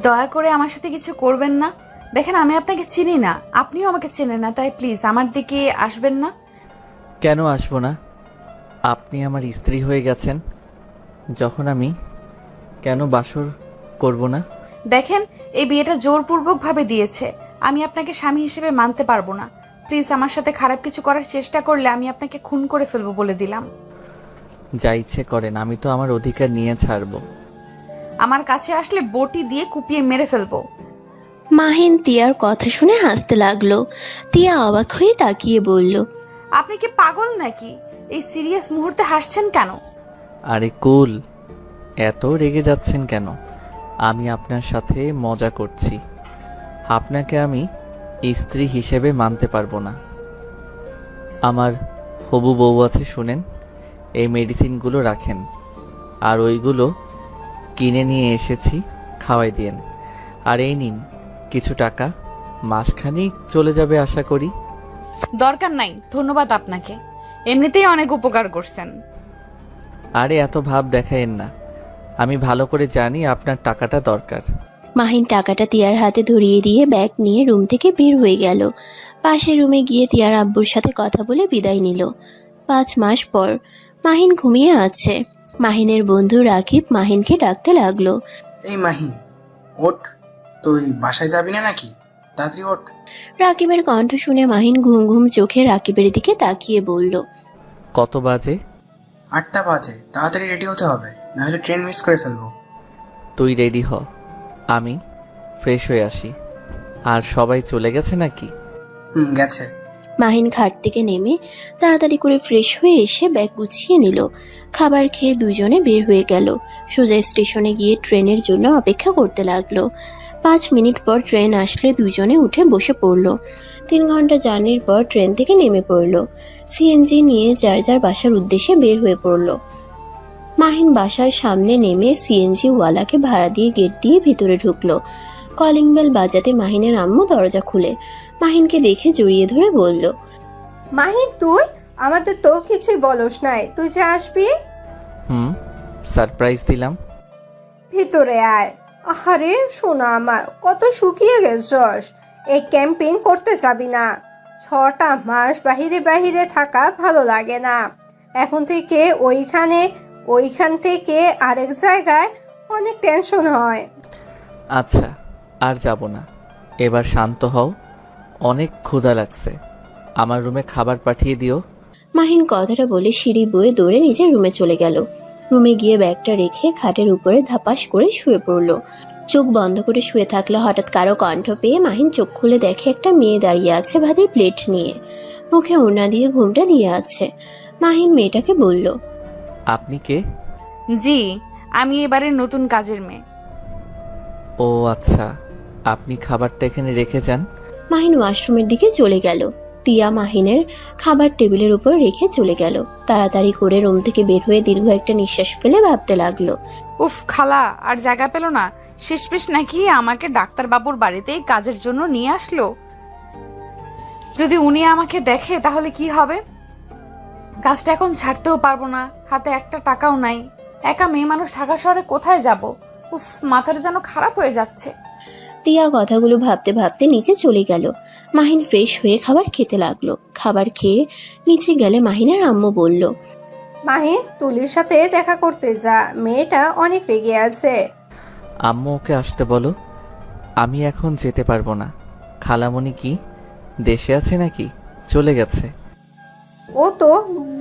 দয়া করে আমার সাথে কিছু করবেন না। দেখেন আমি আপনাকে চিনি না, আপনিও আমাকে চেনেন না, তাই প্লিজ আমার দিকে আসবেন না। কেন আসবো না? আপনি আমার স্ত্রী হয়ে গেছেন যখন, আমি কেন বাসর করব না? দেখেন এই বিয়েটা জোরপূর্বক ভাবে দিয়েছে, আমি আপনাকে স্বামী হিসেবে মানতে পারবো না। প্লিজ আমার সাথে খারাপ কিছু করার চেষ্টা করলে আমি আপনাকে খুন করে ফেলবো বলে দিলাম। যা ইচ্ছে করেন, আমি তো আমার অধিকার নিয়ে ছাড়বো। আমার কাছে আসলে বটি দিয়ে কুপিয়ে মেরে ফেলবো। মাহিন তিয়ার কথা শুনে হাসতে লাগলো। তিয়া অবাক হয়ে তাকিয়ে বলল, আপনি কি পাগল নাকি? এই সিরিয়াস মুহূর্তে হাসছেন কেন? আরে কুল, এত রেগে যাচ্ছেন কেন? আমি আপনার সাথে মজা করছি। আপনাকে আমি স্ত্রী হিসেবে মানতে পারবো না। আমার হবু বউ আছে, শুনেন, এই মেডিসিনগুলো রাখেন, আর ওইগুলো কিনে নিয়ে এসেছি, খাওয়াই দিয়েন। আর এই নিন কিছু টাকা, মাসখানেক চলে যাবে আশা করি। দরকার নাই, ধন্যবাদ আপনাকে, এমনিতেই অনেক উপকার করছেন। আরে এত ভাব দেখায়েন না, আমি ভালো করে জানি আপনার টাকাটা দরকার। মাহিন টাকাটা তিয়ার হাতে ধরিয়ে দিয়ে ব্যাগ নিয়ে রুম থেকে বের হয়ে গেল। পাশের রুমে গিয়ে তিয়ার আব্বুর সাথে কথা বলে বিদায় নিল। 5 মাস পর মাহিন ঘুমিয়ে আছে। মাহিনের বন্ধু রাকিব মাহিনকে ডাকতে লাগলো। এই মাহিন, ওঠ, তুই বাসায় যাবি না নাকি? তাড়াতাড়ি ওঠ। রাকিবের কণ্ঠ শুনে মাহিন ঘুম ঘুম চোখে রাকিবের দিকে তাকিয়ে বলল, কত বাজে? 8টা বাজে, তাড়াতাড়ি রেডি হতে হবে, নাহলে ট্রেন মিস করে ফেলবো। তুই রেডি হ, আমি ফ্রেশ হয়ে আসি। আর সবাই চলে গেছে নাকি? গেছে। মাহিন খাট থেকে নেমে তাড়াতাড়ি করে ফ্রেশ হয়ে এসে ব্যাগ গুছিয়ে নিল। খাবার খেয়ে দুজনে বের হয়ে গেল। সোজা স্টেশনে গিয়ে ট্রেনের জন্য অপেক্ষা করতে লাগলো। 5 মিনিট পর ট্রেন আসলে দুজনে উঠে বসে পড়ল। 3 ঘন্টা জার্নির পর ট্রেন থেকে নেমে পড়ল। সিএনজি নিয়ে যার যার বাসার উদ্দেশ্যে বের হয়ে পড়ল। মাহিন বাসার সামনে নেমে সিএনজি ওয়ালাকে ভাড়া দিয়ে গেট দিয়ে ভিতরে ঢুকলো। কলিং বেল বাজাতে মাহিনের আম্মু দরজা খুলে মাহিনকে দেখে জড়িয়ে ধরে বলল, মাহিন তুই আমাদের তো কিছুই বলস নাই, তুই যে আসবি। সারপ্রাইজ দিলাম। ভিতরে আয়। আরে সোনা আমার, কত শুকিয়ে গেছস, এই ক্যাম্পিং করতে যাবি না? 6টা মাস বাহিরে বাহিরে থাকা ভালো লাগে না। এখন থেকে ওইখান থেকে আরেক জায়গায় অনেক টেনশন হয়। আচ্ছা, আর যাব না, এবার শান্ত হও, অনেক ক্ষুধা লাগছে, আমার রুমে খাবার পাঠিয়ে দিও। মাহিন কথাটা বলে সিঁড়ি বয়ে দৌড়ে নিজের রুমে চলে গেল। রুমে গিয়ে ব্যাগটা রেখে খাটের উপরে ধাপাস করে শুয়ে পড়ল। চোখ বন্ধ করে শুয়ে থাকলে হঠাৎ কারো কণ্ঠ পেয়ে মাহিন চোখ খুলে দেখে একটা মেয়ে দাঁড়িয়ে আছে ভাতের প্লেট নিয়ে, মুখে ওড়না দিয়ে ঘুমটা দিয়ে আছে। মাহিন মেয়েটাকে বলল, আপনি কে? জি, আমি এবারের নতুন কাজের মেয়ে। ও আচ্ছা, আপনি খাবারটা এখানে রেখে যান। মাহিন ওয়াশরুমের দিকে চলে গেল। তিয়া মাহিনের খাবার টেবিলের উপর রেখে চলে গেল। তাড়াতাড়ি করে রুম থেকে বের হয়ে দীর্ঘ একটা নিঃশ্বাস ফেলে ভাবতে লাগলো, উফ খালা আর জায়গা পেল না, শেষমেশ নাকি আমাকে ডাক্তারবাবুর বাড়িতেই কাজের জন্য নিয়ে আসলো। যদি উনি আমাকে দেখে তাহলে কি হবে? কাজটা এখন ছাড়তেও পারবো না, হাতে একটা টাকাও নাই। একা মেয়ে মানুষ ঢাকা শহরে কোথায় যাব? উফ, মাথাটা যেন খারাপ হয়ে যাচ্ছে। তিয়া কথাগুলো ভাবতে ভাবতে নিচে চলে গেল। মাহিন ফ্রেশ হয়ে খাবার খেতে লাগলো। খাবার খেয়ে নিচে গেলে মাহিনের আম্মু বলল, মাহিন তুলির সাথে দেখা করতে যা, মেয়েটা অনেক রেগে আছে। আম্মু ওকে আসতে বলো, আমি এখন যেতে পারবো না। খালামণি কি দেশে আছে নাকি চলে গেছে? ও তো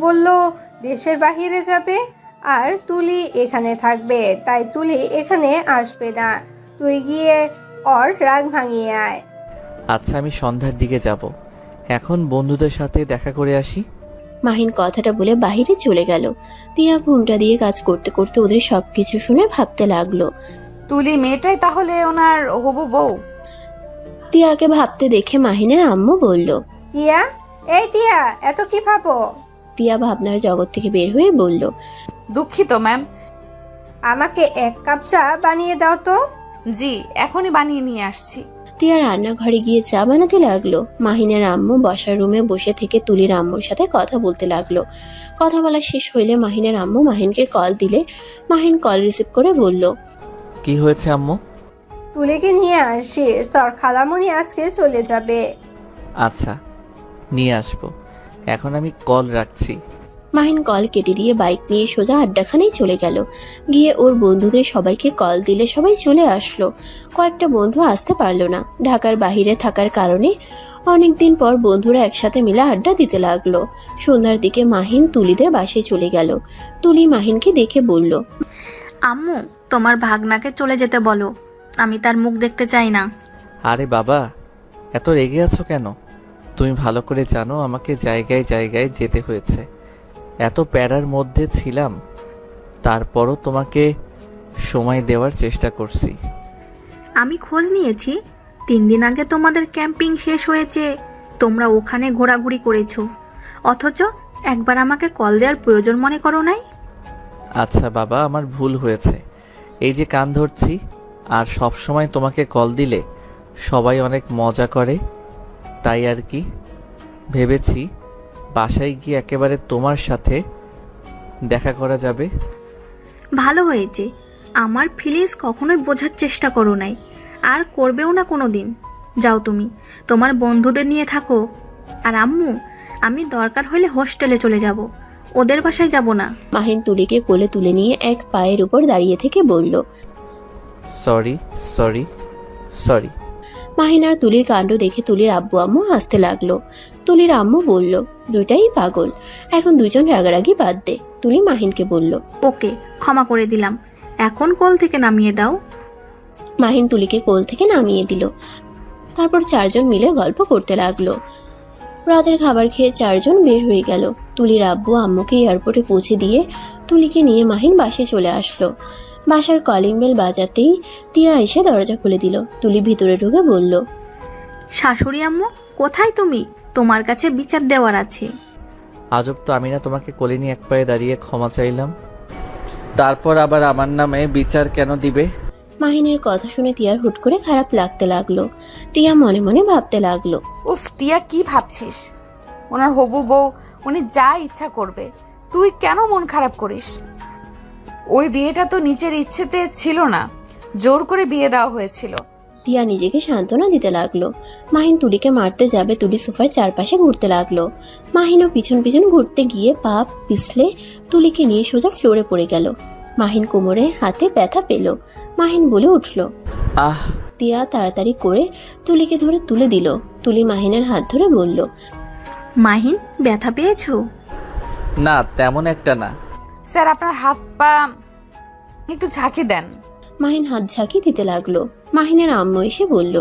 বললো দেশের বাহিরে যাবে, আর তুলি এখানে থাকবে, তাই তুলি এখানে আসবে না। তুই গিয়ে ওর রাগ ভাঙিয়ে আয়। আচ্ছা, আমি সন্ধ্যার দিকে যাব, এখন বন্ধুদের সাথে দেখা করে আসি। মাহিন কথাটা বলে বাহিরে চলে গেল। তিয়া ঘুমটা দিয়ে কাজ করতে করতে ওদের সবকিছু শুনে ভাবতে লাগলো। তুলি মেয়েটাই তাহলে ওনার হবু বউ? তিয়াকে ভাবতে দেখে মাহিনের আম্মু বলল, তিয়া, এই তিয়া, এত কি ভাবো? তিয়া ভাবনার জগৎ থেকে বের হয়ে বলল, দুঃখিত ম্যাম। আমাকে 1 কাপ চা বানিয়ে দাও তো। জি, এখনই বানিয়ে নিয়ে আসছি। তিয়া রান্নাঘরে গিয়ে চা বানাতে লাগলো। মাহিনের আম্মু বসার রুমে বসে থেকে তুলির আম্মুর সাথে কথা বলতে লাগলো। কথা বলা শেষ হইলে মাহিনের আম্মু মাহিনকে কল দিলে মাহিন কল রিসিভ করে বলল, কি হয়েছে আম্মু? তুলিকে নিয়ে আসিস, তোর খালামণি আজকে চলে যাবে। আচ্ছা, নিয়ে আসবো। এখন আমি কল রাখছি। মাহিন কল কেটে দিয়ে বাইক নিয়ে সোজা আড্ডাখানেই চলে গেল। গিয়ে ওর বন্ধুদের সবাইকে কল দিলে সবাই চলে আসলো। কয়েকটা বন্ধু আসতে পারলো না, ঢাকার বাইরে থাকার কারণে। অনেকদিন পর বন্ধুরা একসাথে মিলে আড্ডা দিতে লাগলো। সন্ধ্যার দিকে মাহিন তুলিদের বাসায় চলে গেল। তুলি মাহিনকে দেখে বলল, আম্মু, তোমার ভাগনাকে চলে যেতে বলো, আমি তার মুখ দেখতে চাই না। আরে বাবা, এত রেগে আছো কেন? তুমি ভালো করে জানো আমাকে জায়গায় জায়গায় যেতে হয়েছে। এত প্যারার মধ্যে ছিলাম, তারপরও তোমাকে সময় দেওয়ার চেষ্টা করছি। আমি খোঁজ নিয়েছি, 3 দিন আগে তোমাদের ক্যাম্পিং শেষ হয়েছে, তোমরা ওখানে ঘোরাঘুরি করেছো, অথচ একবার আমাকে কল দেওয়ার প্রয়োজন মনে করো নাই। আচ্ছা বাবা, আমার ভুল হয়েছে। এই যে কান ধরছি, আর সব সময় তোমাকে কল দিলে সবাই অনেক মজা করে, তাই আর কি। ভেবেছি বাসায় গিয়ে একেবারে তোমার সাথে দেখা করা যাবে। ভালো হয়েছে, আমার ফিলিংস কখনোই বোঝার চেষ্টা করো নাই, আর করবেও না কোনো দিন। যাও তুমি তোমার বন্ধুদের নিয়ে থাকো। আর আম্মু, আমি দরকার হলে হোস্টেলে চলে যাব, ওদের বাসায় যাব না। মাহিন তুলিকে কোলে তুলে নিয়ে এক পায়ের উপর দাঁড়িয়ে থেকে বলল, সরি সরি সরি। মাহিন আর তুলির কাণ্ড দেখে তুলির আব্বু আম্মু হাসতে লাগলো। তুলির আম্মু বলল, দুইটাই পাগল, এখন দুজন রাগারাগি বাদ দে। তুলি মাহিনকে বলল, ওকে, ক্ষমা করে দিলাম, এখন কোল থেকে নামিয়ে দাও। মাহিন তুলিকে কোল থেকে নামিয়ে দিল। তারপর 4 জন মিলে গল্প করতে লাগলো। রাতের খাবার খেয়ে 4 জন বের হয়ে গেল। তুলির আব্বু আম্মুকে এয়ারপোর্টে পৌঁছে দিয়ে তুলিকে নিয়ে মাহিন বাসায় চলে আসলো। বাসার কলিং বেল বাজাতেই তিয়া এসে দরজা খুলে দিল। তুলি ভিতরে ঢুকে বলল, শাশুড়ি আম্মু, কোথায় তুমি? তোমার কাছে বিচার দেওয়ার আছে। আজব তো, আমি না তোমাকে কোলে নিয়ে এক পায়ে দাঁড়িয়ে ক্ষমা চাইলাম, তারপর আবার আমার নামে বিচার কেন দিবে? মাহিনের কথা শুনে তিয়ার হুট করে খারাপ লাগতে লাগলো। তিয়া মনে মনে ভাবতে লাগলো, উফ টিয়া, কি ভাবছিস? ওনার হবু বউ, উনি যা ইচ্ছা করবে, তুই কেন মন খারাপ করিস? ওই বিয়েটা তো নিজের ইচ্ছেতে ছিল না, জোর করে বিয়ে দেওয়া হয়েছিল। তিয়া নিজেকে সান্ত্বনা দিতে লাগলো। মাহিন তুলিকে মারতে যাবে, তুলি সোফার চারপাশে ঘুরতে লাগলো। মাহিনও পিছন পিছন ঘুরতে গিয়ে পা পিছলে তুলিকে নিয়ে সোজা ফ্লোরে পড়ে গেল। মাহিন কোমরে হাতে ব্যথা পেল। মাহিন বলে উঠল। আহ! তিয়া তাড়াতাড়ি করে তুলিকে ধরে তুলে দিল। তুলি মাহিনের হাত ধরে বলল, মাহিন, ব্যথা পেয়েছো? না, তেমন একটা না। স্যার, আপনার হাত পা একটু ঝাঁকি দেন। মাহিন হাত ঝাঁকি দিতে লাগলো। মাহিনের আম্মু এসে বলল,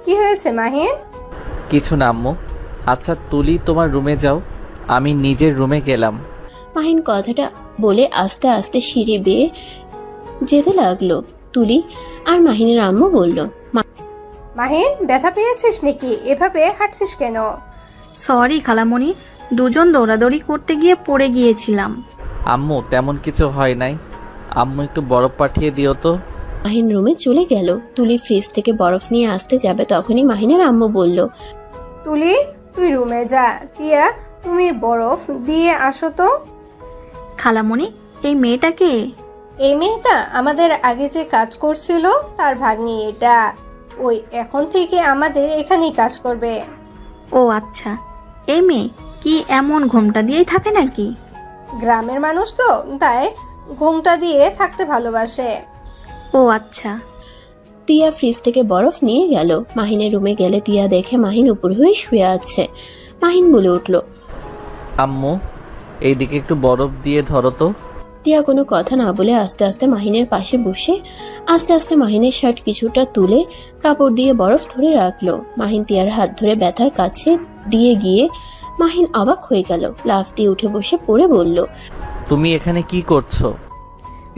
কি হয়েছে মাহিন? কিছু না আম্মু। আচ্ছা তুলি, তোমার রুমে যাও, আমি নিজের রুমে গেলাম। মাহিন কথাটা বলে আস্তে আস্তে সিঁড়ি বেয়ে যেতে লাগলো। তুলি আর মাহিনের আম্মু বলল, মাহিন, ব্যথা পেয়েছিস নাকি? এভাবে হাঁটছিস কেন? সরি খালামণি, দুজন দৌড়াদৌড়ি করতে গিয়ে পড়ে গিয়েছিলাম। আম্মু, তেমন কিছু হয় নাই। আম্মু, একটু বরফ পাঠিয়ে দিও তো। মাহিন রুমে চলে গেল। তুলি ফ্রিজ থেকে বরফ নিয়ে আসতে যাবে, তখনই মাহিনের আম্মু বলল, তুলি, তুই রুমে যা। টিয়া, তুমি বরফ দিয়ে আসো তো। খালামণি, এই মেয়েটাকে? এই মেয়েটা আমাদের আগে যে কাজ করছিল তার ভাগ্নি এটা। ওই এখন থেকে আমাদের এখানেই কাজ করবে। ও আচ্ছা, এই মেয়ে কি এমন ঘোমটা দিয়েই থাকে নাকি? গ্রামের মানুষ তো, তাই ঘোমটা দিয়ে থাকতে ভালোবাসে। ও আচ্ছা। তিয়া ফ্রিজ থেকে বরফ নিয়ে গেল। মাহিনের রুমে গেলে তিয়া দেখে মাহিন উপর হয়ে শুয়ে আছে। মাহিন বলে উঠল, আম্মু, এইদিকে একটু বরফ দিয়ে ধরো তো। তিয়া কোনো কথা না বলে আস্তে আস্তে মাহিনের পাশে বসে আস্তে আস্তে মাহিনের শার্ট কিছুটা তুলে কাপড় দিয়ে বরফ ধরে রাখলো। মাহিন তিয়ার হাত ধরে ব্যথার কাছে দিয়ে গিয়ে মাহিন অবাক হয়ে গেল। লাফ দিয়ে উঠে বসে পড়ে বলল, তুমি এখানে কি করছো?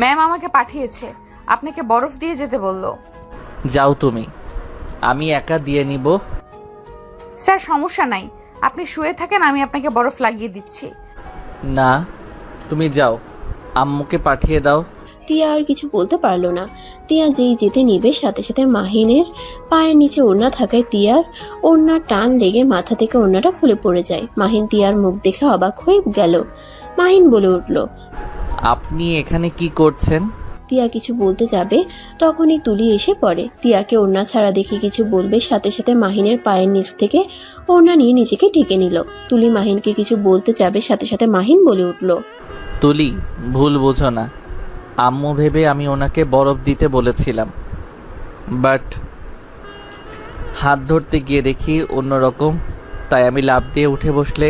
ম্যাম আমাকে পাঠিয়েছে, আপনাকে বরফ দিয়ে যেতে বলল। যাও তুমি, আমি একা দিয়ে নিব। স্যার, সমস্যা নাই, আপনি শুয়ে থাকেন, আমি আপনাকে বরফ লাগিয়ে দিচ্ছি। না, তুমি যাও, আম্মুকে পাঠিয়ে দাও। তিয়া আর কিছু বলতে পারলো না। তিয়া যেই যেতে নিবে সাথে সাথে মাহিনের পায়ের নিচে ওড়না থাকায় তিয়ার ওড়না টান লেগে মাথা থেকে ওড়নাটা খুলে পড়ে যায়। মাহিন তিয়ার মুখ দেখে অবাক হয়ে গেল। মাহিন বলে উঠল, আপনি এখানে কি করছেন? তিয়া কিছু বলতে যাবে তখনই তুলি এসে পড়ে। তিয়াকে ওড়না ছাড়া দেখে কিছু বলবে, সাথে সাথে মাহিনের পায়ের নিচ থেকে ওড়না নিয়ে নিজেকে ঢেকে নিল। তুলি মাহিনকে কিছু বলতে যাবে, সাথে সাথে মাহিন বলে উঠল, তুলি, ভুল বোঝো না। আম্মু ভেবে আমি ওনাকে বরফ দিতে বলেছিলাম, বাট হাত ধরতে গিয়ে দেখি অন্যরকম, তাই আমি লাফ দিয়ে উঠে বসলে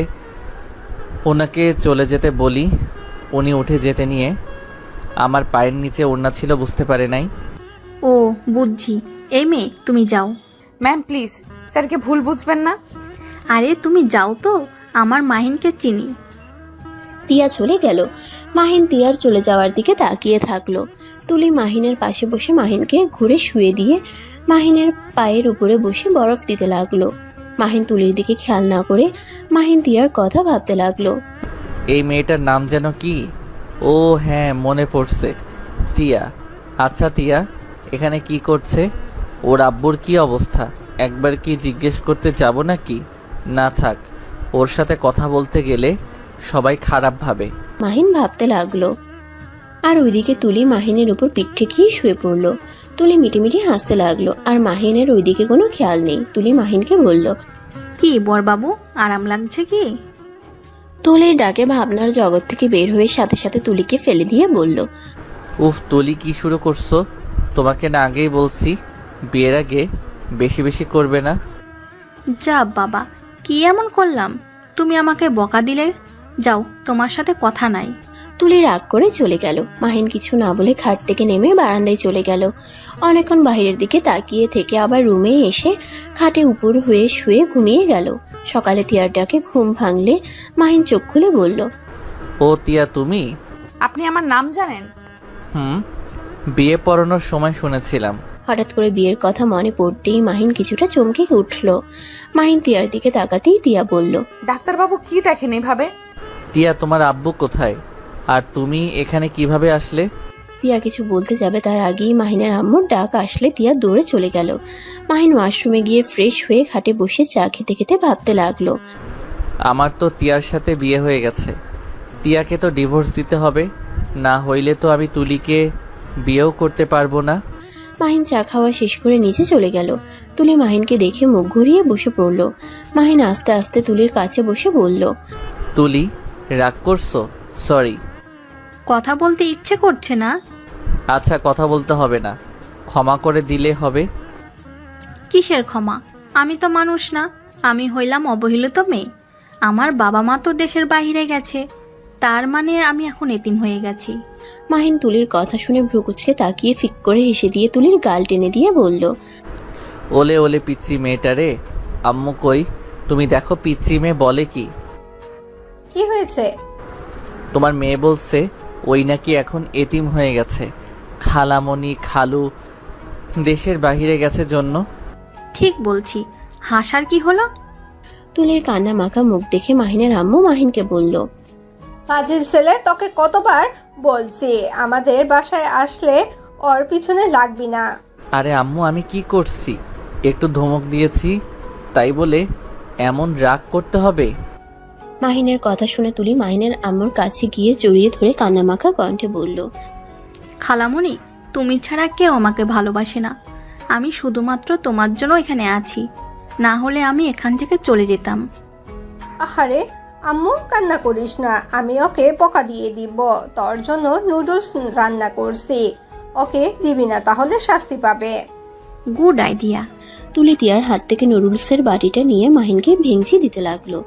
ওনাকে চলে যেতে বলি। উনি উঠে যেতে নিয়ে আমার পায়ের নিচে ওড়না ছিল, বুঝতে পারে নাই। ও বুঝছি। এই মেয়ে, তুমি যাও। ম্যাম প্লিজ, স্যারকে ভুল বুঝবেন না। আরে তুমি যাও তো, আমার মাহিনকে চিনি। তিয়া চলে গেল। মাহিন তিয়ার চলে যাওয়ার দিকে তাকিয়ে থাকলো। তুলি মাহিনের পাশে বসে মাহিনকে ঘুরে শুয়ে দিয়ে মাহিনের পায়ের উপরে বসে বরফ দিতে লাগলো। মাহিন তুলির দিকে খেয়াল না করে মাহিন তিয়ার কথা ভাবতে লাগলো। এই মেয়েটার নাম যেন কি? ও হ্যাঁ, মনে পড়ছে, তিয়া। আচ্ছা তিয়া এখানে কি করছে? ওর আব্বুর কি অবস্থা? একবার কি জিজ্ঞেস করতে যাব নাকি? না থাক, ওর সাথে কথা বলতে গেলে সবাই খারাপ ভাবে। মাহিন ভাবতে লাগলো। আর ওইদিকে তুলি মাহিনের উপর পিঠ ঠেকিয়ে শুয়ে পড়লো। তুলি মিটিমিটি হাসতে লাগলো, আর মাহিনের ওইদিকে কোনো খেয়াল নেই। তুলি মাহিনকে বলল, কি বরবাবু, আরাম লাগছে কি? তুলির ডাকে ভাবনার জগৎ থেকে বের হয়ে সাথে সাথে তুলিকে ফেলে দিয়ে বলল, উফ তুলি, কি শুরু করছো? তোমাকে না আগেই বলছি বিয়ের আগে বেশি বেশি করবে না। যা বাবা, কি এমন করলাম? তুমি আমাকে বকা দিলে। যাও, তোমার সাথে কথা নাই। তুলি রাগ করে চলে গেল। মাহিন কিছু না বলে খাট থেকে নেমে বারান্দায় চলে গেল। অনেকক্ষণ বাইরের দিকে তাকিয়ে থেকে আবার রুমে এসে খাটে উপর হয়ে শুয়ে ঘুমিয়ে গেল। সকালে তিয়ার ডাকে ঘুম ভাঙলে মাহিন চোখ খুলে বলল, ও তিয়া, তুমি? আপনি আমার নাম জানেন? বিয়ে পড়ানোর সময় শুনেছিলাম। হঠাৎ করে বিয়ের কথা মনে পড়তেই মাহিন কিছুটা চমকে উঠল। মাহিন তিয়ার দিকে তাকাতেই তিয়া বলল, ডাক্তারবাবু কি দেখেন এভাবে? তিয়া, তোমার আব্বু কোথায়? আর তুমি এখানে কিভাবে আসলে? তিয়া কিছু বলতে যাবে তার আগেই মাহিনের আম্মুর ডাক আসলে তিয়া দৌড়ে চলে গেল। মাহিন ওয়াশরুমে গিয়ে ফ্রেশ হয়ে খাটে বসে চা খেতে খেতে ভাবতে লাগলো। আমার তো তিয়ার সাথে বিয়ে হয়ে গেছে, তিয়াকে তো ডিভোর্স দিতে হবে, না হইলে তো আমি তুলিকে বিয়েও করতে পারবো না। মাহিন চা খাওয়া শেষ করে নিচে চলে গেল। তুলি মাহিনকে দেখে মুখ ঘুরিয়ে বসে পড়ল। মাহিন আস্তে আস্তে তুলির কাছে বসে বলল, তুলি, রাগ করছো? সরি। কথা বলতে ইচ্ছে করছে না? আচ্ছা, কথা বলতে হবে না, ক্ষমা করে দিলে হবে। কিসের ক্ষমা? আমি তো মানুষ না, আমি হইলাম অবহেলিত মেয়ে। আমার বাবা মা তো দেশের বাইরে গেছে, তার মানে আমি এখন এতিম হয়ে গেছি। মাহিন তুলির কথা শুনে ভ্রুকুচকে তাকিয়ে ফিক করে হেসে দিয়ে তুলির গাল টেনে দিয়ে বলল, ওলে ওলে পিচ্চি মেয়েটারে। আম্মু কই? তুমি দেখো পিচ্চি মেয়ে বলে কি? কি হয়েছে? তোমার মেয়ে বলছে ওই নাকি এখন এতিম হয়ে গেছে, খালামণি খালু দেশের বাইরে গেছে জন্য। ঠিক বলছি, হাসার কি হলো? তুলির কান্না মাখা মুখ দেখে মাহিনের আম্মু মাহিনকে বলল, ফাজিল ছেলে, তোকে কতবার বলছি আমাদের বাসায় আসলে ওর পিছনে লাগবি না। আরে আম্মু, আমি কি করছি? একটু ধমক দিয়েছি, তাই বলে এমন রাগ করতে হবে? মাহিনের কথা শুনে তুলি মাহিনের আম্মুর কাছে গিয়ে জড়িয়ে ধরে কান্নামাখা কণ্ঠে বলল, খালামণি, তুমি ছাড়া কেউ আমাকে ভালোবাসে না। আমি শুধুমাত্র তোমার জন্য এখানে আছি, না হলে আমি এখান থেকে চলে যেতাম। আহারে আম্মু, কান্না করিস না, আমি ওকে বকা দিয়ে দিব। তোর জন্য নুডলস রান্না করছি, ওকে দিবি না তাহলে শাস্তি পাবে। Good idea. তুলি তিয়ার হাত থেকে নুডলসের বাটিটা নিয়ে মাহিনকে ভেঙচি দিতে লাগলো।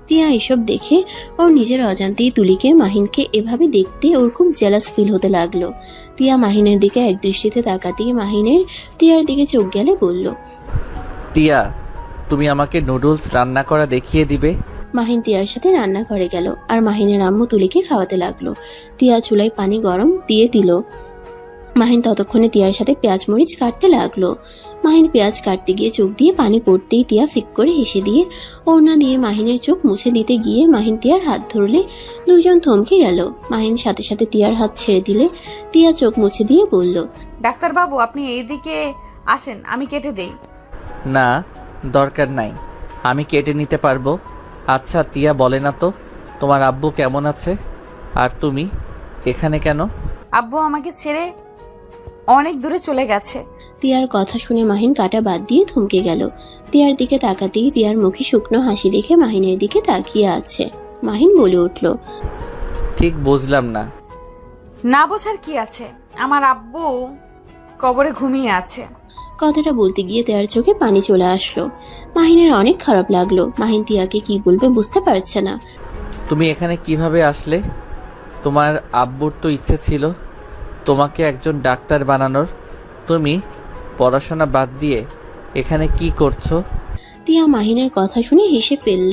তিয়া এসব দেখে ওর নিজের অজান্তেই তুলিকে মাহিনকে এভাবে দেখতে ওর খুব জেলাস ফিল হতে লাগলো। তিয়া মাহিনের দিকে এক দৃষ্টিতে তাকাতেই মাহিনের তিয়ার দিকে চোখ গেলে বলল, তিয়া, তুমি আমাকে নুডলস রান্না করা দেখিয়ে দিবে? মাহিন তিয়ার সাথে রান্নাঘরে গেল আর মাহিনের আম্মু তুলিকে খাওয়াতে লাগলো। তিয়া চুলায় পানি গরম দিয়ে দিল। মাহিন ততক্ষণে তিয়ার সাথে পেঁয়াজ মরিচ কাটতে লাগলো। মাহিন পেঁয়াজ কাটতে গিয়ে চোখ দিয়ে পানি পড়তেই তিয়া ফিক করে হেসে দিয়ে ওড়না দিয়ে মাহিনের চোখ মুছে দিতে গিয়ে মাহিন তিয়ার হাত ধরলে দুজন থমকে গেল। মাহিন সাথে সাথে তিয়ার হাত ছেড়ে দিলে তিয়া চোখ মুছে দিয়ে বলল, ডাক্তারবাবু আপনি এইদিকে আসেন, আমি কেটে দেই। না, দরকার নাই, আমি কেটে নিতে পারবো। আচ্ছা তিয়া, বলে না তো তোমার আব্বু কেমন আছে? আর তুমি এখানে কেন? আব্বু আমাকে ছেড়ে অনেক দূরে চলে গেছে। তিয়ার কথা শুনে মাহিন কাটা বাদ দিয়ে থমকে গেল। তিয়ার দিকে তাকাতেই তিয়ার মুখে শুকনো হাসি দেখে মাহিনের দিকে তাকিয়ে আছে। মাহিন বলে উঠল, ঠিক বুঝলাম না। না বোঝার কি আছে, আমার আব্বু কবরে ঘুমিয়ে আছে। কথাটা বলতে গিয়ে তিয়ার চোখে পানি চলে আসলো। মাহিনের অনেক খারাপ লাগলো। মাহিন তিয়াকে কি বলবে বুঝতে পারছে না। তুমি এখানে কিভাবে আসলে? তোমার আব্বুর তো ইচ্ছে ছিল তোমাকে একজন ডাক্তার বানানোর। তুমি পড়াশোনা বাদ দিয়ে এখানে কি করছো? তিয়া মাহিনের কথা শুনে হেসে ফেলল।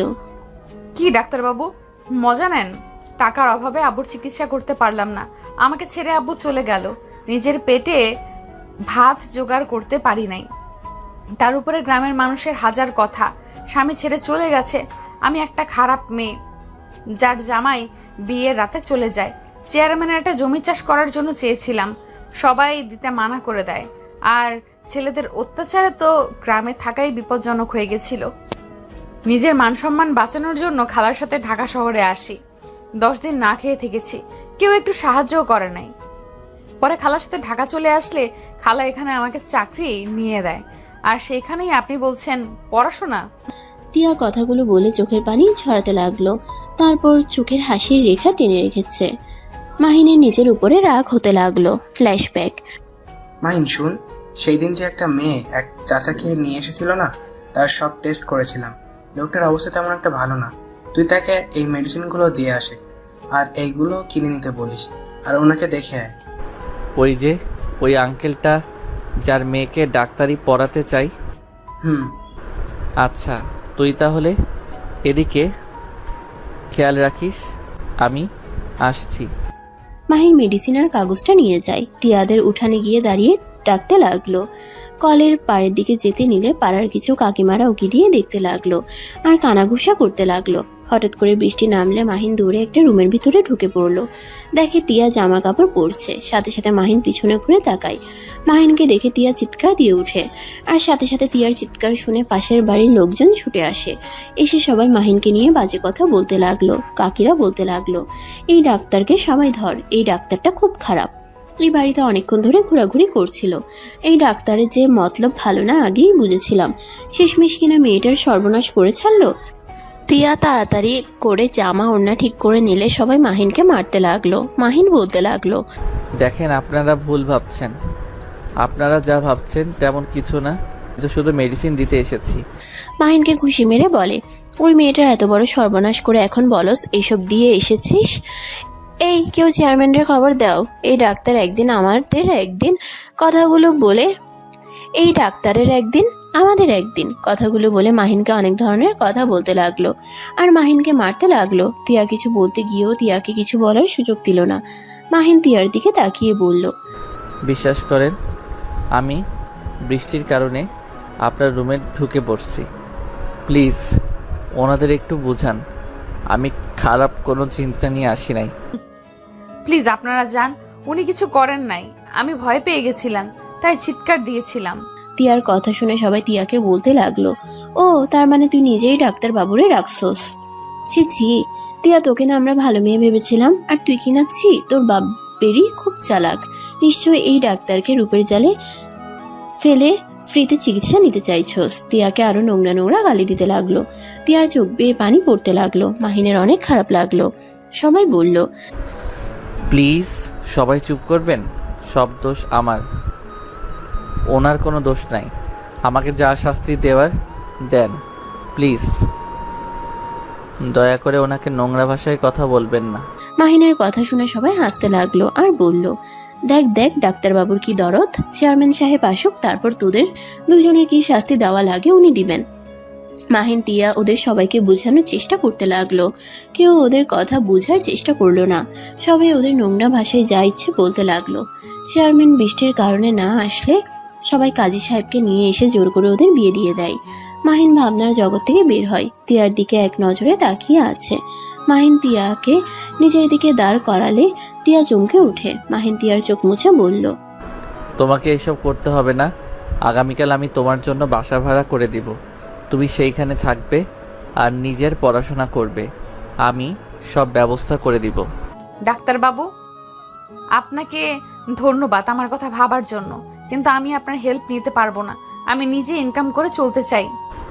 কি ডাক্তারবাবু, মজা নেন? টাকার অভাবে আব্বুর চিকিৎসা করতে পারলাম না, আমাকে ছেড়ে আব্বু চলে গেল। নিজের পেটে ভাত জোগাড় করতে পারি নাই, তার উপরে গ্রামের মানুষের হাজার কথা। স্বামী ছেড়ে চলে গেছে। আমি একটা খারাপ মেয়ে, যার জামাই বিয়ের রাতে চলে যায়। চেয়ারম্যানের একটা জমি চাষ করার জন্য চেয়েছিলাম, সবাই দিতে মানা করে দেয়। আর ছেলেদের অত্যাচারে তো গ্রামে থাকাই বিপজ্জনক হয়ে গেছিল। নিজের মান সম্মান বাঁচানোর জন্য খালার সাথে ঢাকা শহরে আসি। 10 দিন না খেয়ে থেকেছি, কেউ একটু সাহায্যও করে নাই। পরে খালার সাথে ঢাকা চলে আসলে খালা এখানে আমাকে চাকরি নিয়ে দেয়। আর সেখানেই আপনি বলছেন পড়াশোনা? তিয়া কথাগুলো বলে চোখের পানি ছড়াতে লাগলো। তারপর চোখের হাসির রেখা টেনে রেখেছে। মাহিনের নিজের উপরে রাগ হতে লাগলো। ফ্ল্যাশব্যাক। মাহিন শুন, সেই দিন যে একটা মেয়ে এক চাচাকে নিয়ে এসেছিল না, তার সব টেস্ট করেছিলাম। লোকটার অবস্থা তেমন একটা ভালো না। তুই তাকে এই মেডিসিনগুলো দিয়ে আসে আর এইগুলো কিনে নিতে বলিস, আর ওনাকে দেখে আয়। ওই আঙ্কেলটা যার মেয়েকে ডাক্তারি পড়াতে চাই? আচ্ছা, তুই তাহলে এদিকে খেয়াল রাখিস, আমি আসছি। মাহিন মেডিসিন আর কাগজটা নিয়ে যায়। তিয়াদের উঠানে গিয়ে দাঁড়িয়ে ডাকতে লাগলো। কলের পাড়ের দিকে যেতে নিলে পাড়ার কিছু কাকিমারা উকি দিয়ে দেখতে লাগলো আর কানাঘুষা করতে লাগলো। হঠাৎ করে বৃষ্টি নামলে মাহিন দৌড়ে একটা রুমের ভিতরে ঢুকে পড়লো। দেখে তিয়া জামা কাপড় পরছে। সাথে সাথে মাহিন পিছনে ঘুরে তাকায়। মাহিনকে দেখে তিয়া চিৎকার দিয়ে ওঠে। আর সাথে সাথে তিয়ার চিৎকার শুনে পাশের বাড়ির লোকজন ছুটে আসে। এসে সবাই মাহিনকে নিয়ে বাজে কথা বলতে লাগলো। কাকিরা বলতে লাগলো, এই ডাক্তারকে সবাই ধর, এই ডাক্তারটা খুব খারাপ। এই বাড়িতে অনেকক্ষণ ধরে ঘোরাঘুরি করছিল। এই ডাক্তারের যে মতলব ভালো না আগেই বুঝেছিলাম। শেষমেশ কিনা মেয়েটার সর্বনাশ করে ছাড়লো। তিয়া তাড়াতাড়ি করে জামা ওড়না ঠিক করে নিলে সবাই মাহিনকে মারতে লাগলো। মাহিন বলতে লাগলো, দেখেন, আপনারা ভুল ভাবছেন। আপনারা যা ভাবছেন তেমন কিছু না, শুধু মেডিসিন দিতে এসেছি। মাহিনকে ঘুষি মেরে বলে, ওই মেয়েটার এত বড় সর্বনাশ করে এখন বলস এইসব দিয়ে এসেছিস? এই কেউ চেয়ারম্যানের খবর দাও। এই ডাক্তার একদিন আমাদের একদিন, কথাগুলো বলে এই ডাক্তারের একদিন আমাদের একদিন, কথাগুলো বলে মাহিনকে অনেক ধরনের কথা বলতে লাগলো আর মাহিনকে মারতে লাগলো। তিয়া কিছু বলতে গিয়েও তিয়াকে কিছু বলার সুযোগ দিল না। মাহিন তিয়ার দিকে তাকিয়ে বলল, বিশ্বাস করেন, আমি বৃষ্টির কারণে আপনার রুমে ঢুকে পড়ছি। প্লিজ ওনাদের একটু বুঝান, আমি খারাপ কোনো চিন্তা নিয়ে আসি নাই। প্লিজ আপনারা যান, উনি কিছু করেন নাই। আমি ভয় পেয়ে গেছিলাম, তাই চিৎকার দিয়েছিলাম। তিয়ার কথা শুনে সবাই তিয়াকে বলতে লাগলো, ও তার মানে তুই নিজেই ডাক্তার বাবুরে রাখছস? ছি ছি, তিয়া তোকে না আমরা ভালো মেয়ে ভেবেছিলাম, আর তুই কি না ছি, তোর বাপেরই খুব চালাক। নিশ্চয়ই এই ডাক্তারকে রূপের জালে ফেলে ফ্রিতে চিকিৎসা নিতে চাইছস। তিয়াকে আরো নোংরা নোংরা গালি দিতে লাগলো। তিয়ার চোখ বেয়ে পানি পড়তে লাগলো। মাহিনের অনেক খারাপ লাগলো। সবাই বলল, প্লিজ সবাই চুপ করবেন, সব দোষ আমার, ওনার কোনো দোষ নাই। আমাকে যা শাস্তি দেওয়ার দেন, প্লিজ দয়া করে ওনাকে নোংরা ভাষায় কথা বলবেন না। মাহিনের কথা শুনে সবাই হাসতে লাগলো আর বলল, দেখ দেখ ডাক্তারবাবুর কি দরদ, চেয়ারম্যান সাহেব আসুক, তারপর তোদের দুজনের কি শাস্তি দেওয়া লাগে উনি দিবেন। মাহিন তিয়া ওদের সবাইকে বোঝানোর চেষ্টা করতে লাগলো। কেউ ওদের কথা বোঝার চেষ্টা করলো না। সবাই ওদের নোংরা ভাষায় যা ইচ্ছে বলতে লাগলো। চেয়ারম্যান বৃষ্টির কারণে না আসলে সবাই কাজী সাহেবকে নিয়ে এসে জোর করে ওদের বিয়ে দিয়ে দেয়। মাহিন ভাবনার জগৎ থেকে বের হয়। তিয়ার দিকে এক নজরে তাকিয়ে আছে। মাহিন তিয়াকে নিজের দিকে দাঁড় করালে তিয়া চমকে উঠে। মাহিন তিয়ার চোখ মুছে বলল, তোমাকে এসব করতে হবে না, আগামীকাল আমি তোমার জন্য বাসা ভাড়া করে দিব। তুমি সেইখানে থাকবে আর নিজের পড়াশোনা করবে, আমি সব ব্যবস্থা করে দিব। ডাক্তারবাবু, আপনাকে ধন্যবাদ আমার কথা ভাবার জন্য, কিন্তু আমি আপনার হেল্প নিতে পারবো না। আমি নিজে ইনকাম করে চলতে চাই।